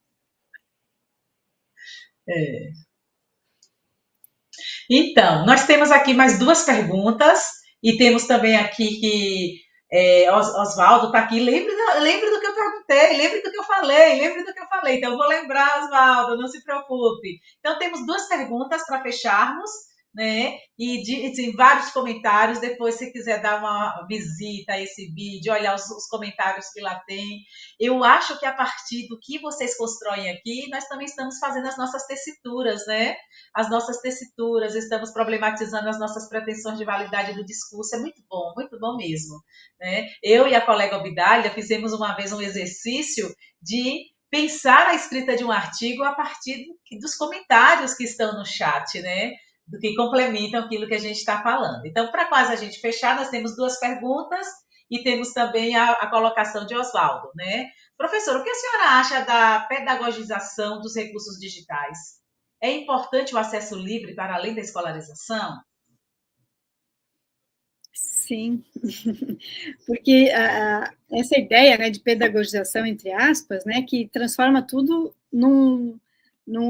Então, nós temos aqui mais 2 perguntas, e temos também aqui que Oswaldo está aqui. Lembre do que eu perguntei, lembre do que eu falei. Então, eu vou lembrar, Oswaldo, não se preocupe. Então, temos 2 perguntas para fecharmos, né? E tem vários comentários. Depois, se quiser dar uma visita a esse vídeo, olhar os comentários que lá tem. Eu acho que a partir do que vocês constroem aqui, nós também estamos fazendo as nossas tessituras, né? As nossas tessituras, estamos problematizando as nossas pretensões de validade do discurso. É muito bom mesmo, né? Eu e a colega Obdália fizemos uma vez um exercício de pensar a escrita de um artigo a partir dos comentários que estão no chat, né? Do que complementam aquilo que a gente está falando. Então, para quase a gente fechar, nós temos 2 perguntas e temos também a colocação de Oswaldo, né? Professor, o que a senhora acha da pedagogização dos recursos digitais? É importante o acesso livre para além da escolarização? Sim, porque essa ideia, né, de pedagogização, entre aspas, né, que transforma tudo num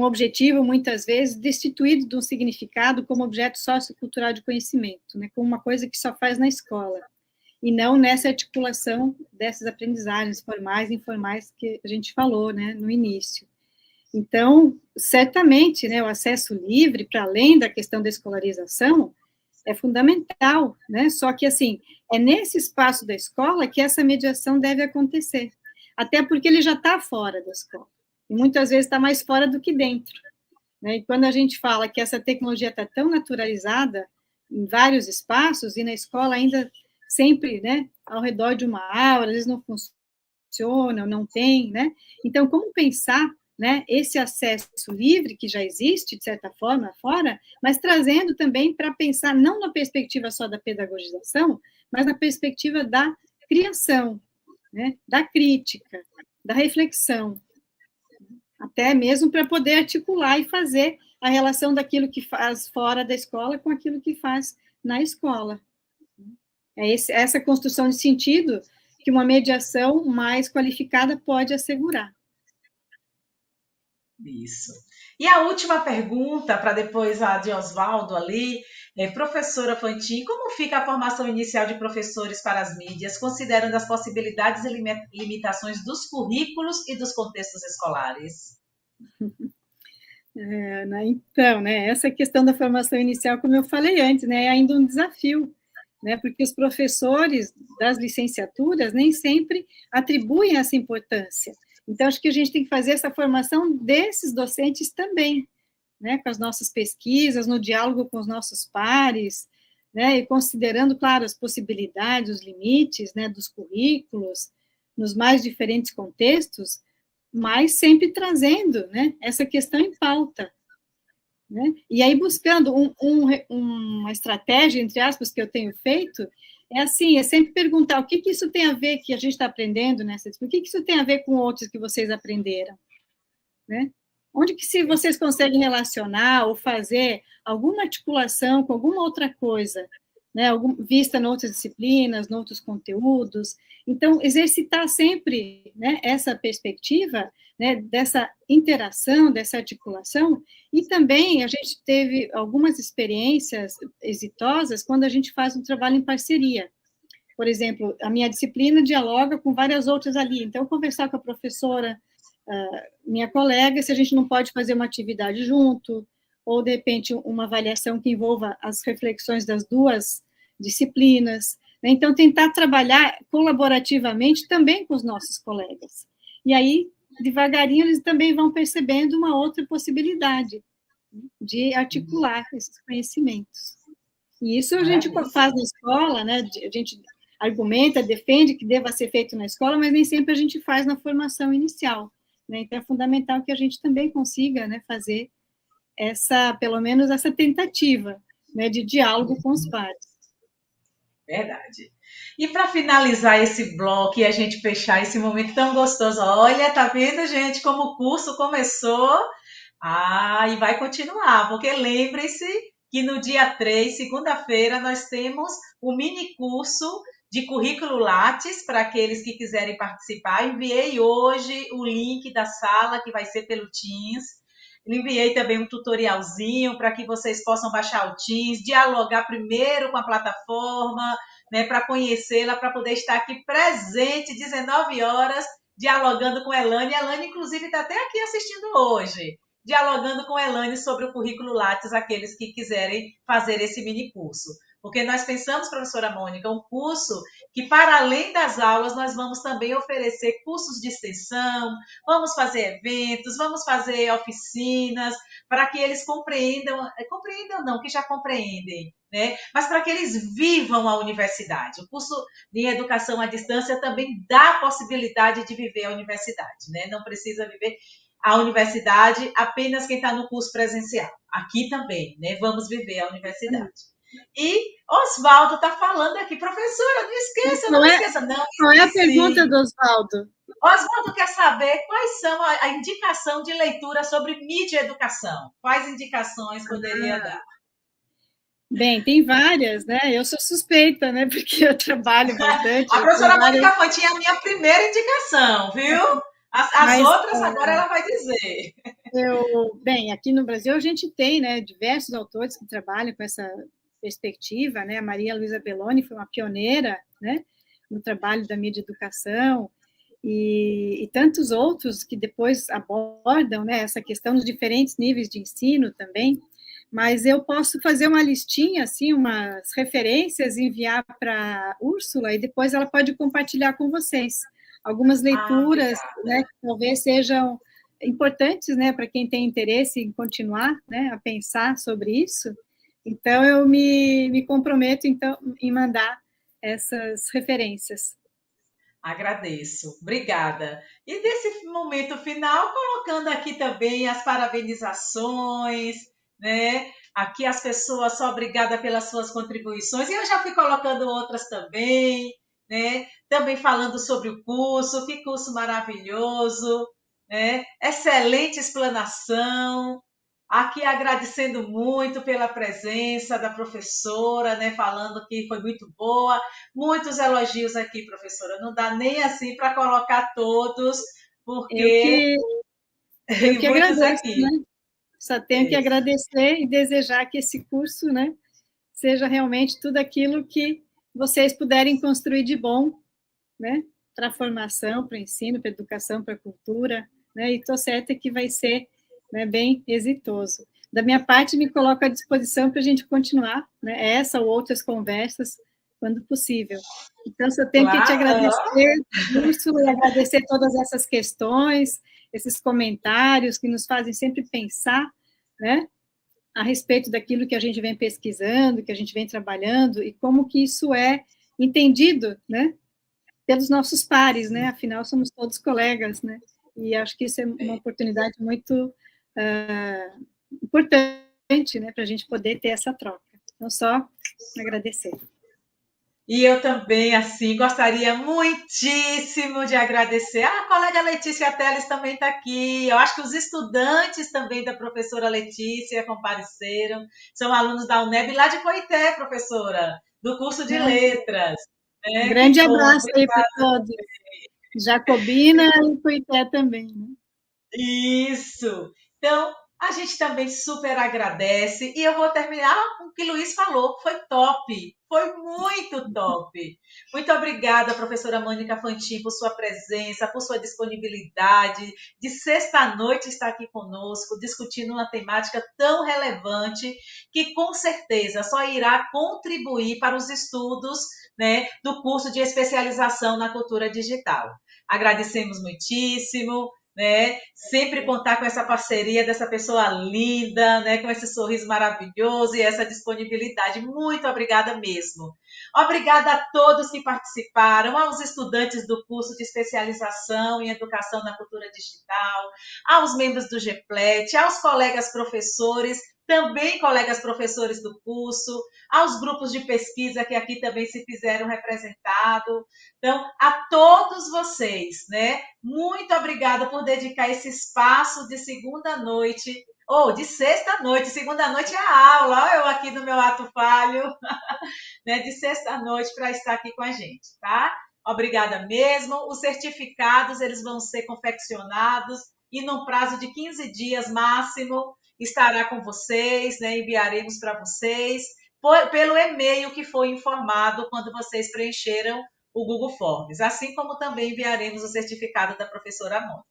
objetivo, muitas vezes, destituído de um significado como objeto sociocultural de conhecimento, né, como uma coisa que só faz na escola, e não nessa articulação dessas aprendizagens formais e informais que a gente falou, né, no início. Então, certamente, né, o acesso livre, para além da questão da escolarização, é fundamental, né? Só que, assim, é nesse espaço da escola que essa mediação deve acontecer, até porque ele já está fora da escola, e muitas vezes está mais fora do que dentro, né? E quando a gente fala que essa tecnologia está tão naturalizada em vários espaços, e na escola ainda sempre, né, ao redor de uma aula, às vezes não funciona, não tem, né? Então, como pensar, né, esse acesso livre que já existe, de certa forma, fora, mas trazendo também para pensar, não na perspectiva só da pedagogização, mas na perspectiva da criação, né, da crítica, da reflexão, até mesmo para poder articular e fazer a relação daquilo que faz fora da escola com aquilo que faz na escola. É essa construção de sentido que uma mediação mais qualificada pode assegurar. Isso. E a última pergunta, para depois a de Oswaldo ali, professora Fantin, como fica a formação inicial de professores para as mídias, considerando as possibilidades e limitações dos currículos e dos contextos escolares? Então, né, essa questão da formação inicial, como eu falei antes, né, é ainda um desafio, né, porque os professores das licenciaturas nem sempre atribuem essa importância. Então, acho que a gente tem que fazer essa formação desses docentes também, né, com as nossas pesquisas, no diálogo com os nossos pares, né, e considerando, claro, as possibilidades, os limites, né, dos currículos, nos mais diferentes contextos, mas sempre trazendo, né, essa questão em pauta, né? E aí, buscando uma estratégia, entre aspas, que eu tenho feito, é assim, é sempre perguntar o que isso tem a ver, que a gente está aprendendo nessa disciplina, o que isso tem a ver com outros que vocês aprenderam, né? Onde que se vocês conseguem relacionar ou fazer alguma articulação com alguma outra coisa, né? Vista em outras disciplinas, em outros conteúdos. Então, exercitar sempre, né, essa perspectiva, né, dessa interação, dessa articulação, e também a gente teve algumas experiências exitosas quando a gente faz um trabalho em parceria. Por exemplo, a minha disciplina dialoga com várias outras ali, então, conversar com a professora, minha colega, se a gente não pode fazer uma atividade junto, ou, de repente, uma avaliação que envolva as reflexões das duas disciplinas, né? Então, tentar trabalhar colaborativamente também com os nossos colegas. E aí, devagarinho, eles também vão percebendo uma outra possibilidade de articular esses conhecimentos. E isso a gente faz na escola, né? A gente argumenta, defende que deva ser feito na escola, mas nem sempre a gente faz na formação inicial, né? Então, é fundamental que a gente também consiga, né, fazer pelo menos essa tentativa, né, de diálogo com os pares. Verdade. E para finalizar esse bloco e a gente fechar esse momento tão gostoso, olha, tá vendo, gente, como o curso começou? Ah, e vai continuar, porque lembre-se que no dia 3, segunda-feira, nós temos o mini curso de currículo Lattes para aqueles que quiserem participar. Enviei hoje o link da sala, que vai ser pelo Teams. Enviei também um tutorialzinho para que vocês possam baixar o Teams, dialogar primeiro com a plataforma, né, para conhecê-la, para poder estar aqui presente, 19 horas, dialogando com a Elane. A Elane, inclusive, está até aqui assistindo hoje, dialogando com a Elane sobre o currículo Lattes, aqueles que quiserem fazer esse mini curso. Porque nós pensamos, professora Mônica, um curso que, para além das aulas, nós vamos também oferecer cursos de extensão, vamos fazer eventos, vamos fazer oficinas, para que eles compreendam não, que já compreendem, né? Mas para que eles vivam a universidade. O curso de educação à distância também dá a possibilidade de viver a universidade, né? Não precisa viver a universidade apenas quem está no curso presencial. Aqui também, né? Vamos viver a universidade. E Oswaldo está falando aqui, professora, não esqueça, não esqueça. Não, qual é a pergunta do Oswaldo? Oswaldo quer saber quais são a indicação de leitura sobre mídia e educação. Quais indicações poderia dar? Bem, tem várias, né? Eu sou suspeita, né? Porque eu trabalho bastante. A professora Mônica Fantin é a minha primeira indicação, viu? As outras agora ela vai dizer. Bem, aqui no Brasil a gente tem, né, diversos autores que trabalham com essa perspectiva, né? A Maria Luísa Belloni foi uma pioneira, né, no trabalho da mídia educação, e tantos outros que depois abordam, né, essa questão nos diferentes níveis de ensino também. Mas eu posso fazer uma listinha, assim, umas referências, enviar para a Úrsula, e depois ela pode compartilhar com vocês algumas leituras, né, que talvez sejam importantes, né, para quem tem interesse em continuar, né, a pensar sobre isso. Então, eu me comprometo, então, em mandar essas referências. Agradeço, obrigada. E nesse momento final, colocando aqui também as parabenizações, né? Aqui as pessoas são obrigadas pelas suas contribuições, e eu já fui colocando outras também, né? Também falando sobre o curso, que curso maravilhoso, né? Excelente explanação. Aqui agradecendo muito pela presença da professora, né? Falando que foi muito boa. Muitos elogios aqui, professora. Não dá nem assim para colocar todos, porque eu que muitos agradeço, aqui. Né? Só tenho que agradecer e desejar que esse curso, né, seja realmente tudo aquilo que vocês puderem construir de bom, né, para a formação, para o ensino, para a educação, para a cultura, né, e estou certa que vai ser, né, bem exitoso. Da minha parte, me coloco à disposição para a gente continuar, né, essa ou outras conversas, quando possível. Então, só tenho que te agradecer, Úrsula, e agradecer todas essas questões, esses comentários que nos fazem sempre pensar, né, a respeito daquilo que a gente vem pesquisando, que a gente vem trabalhando, e como que isso é entendido, né, pelos nossos pares, né, afinal somos todos colegas, né, e acho que isso é uma oportunidade muito importante, né, para a gente poder ter essa troca. Então, só agradecer. E eu também, assim, gostaria muitíssimo de agradecer. A colega Letícia Teles também está aqui. Eu acho que os estudantes também da professora Letícia compareceram. São alunos da UNEB, lá de Coité, professora, do curso de letras. Um grande abraço aí para todos. Jacobina e Coité também. Né? Isso. Então, a gente também super agradece. E eu vou terminar com o que o Luiz falou. Foi top. Foi muito top. Muito obrigada, professora Mônica Fantin, por sua presença, por sua disponibilidade. De sexta-noite estar aqui conosco, discutindo uma temática tão relevante que, com certeza, só irá contribuir para os estudos, né, do curso de especialização na cultura digital. Agradecemos muitíssimo. Né? Sempre contar com essa parceria dessa pessoa linda, né? Com esse sorriso maravilhoso e essa disponibilidade. Muito obrigada mesmo. Obrigada a todos que participaram, aos estudantes do curso de especialização em educação na cultura digital, aos membros do GEPLET, aos colegas professores também colegas professores do curso, aos grupos de pesquisa que aqui também se fizeram representados. Então, a todos vocês, né? Muito obrigada por dedicar esse espaço de segunda noite, ou de sexta noite, segunda noite é a aula, olha eu aqui no meu ato falho, né? De sexta noite para estar aqui com a gente, tá? Obrigada mesmo. Os certificados, eles vão ser confeccionados e no prazo de 15 dias máximo estará com vocês, né? Enviaremos para vocês pelo e-mail que foi informado quando vocês preencheram o Google Forms, assim como também enviaremos o certificado da professora Mônica.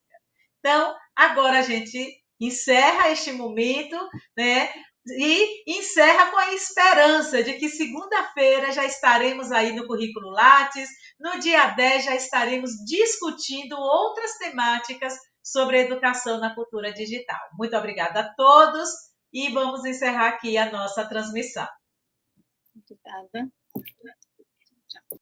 Então, agora a gente encerra este momento, né? E encerra com a esperança de que segunda-feira já estaremos aí no Currículo Lattes, no dia 10 já estaremos discutindo outras temáticas sobre a educação na cultura digital. Muito obrigada a todos e vamos encerrar aqui a nossa transmissão. Obrigada.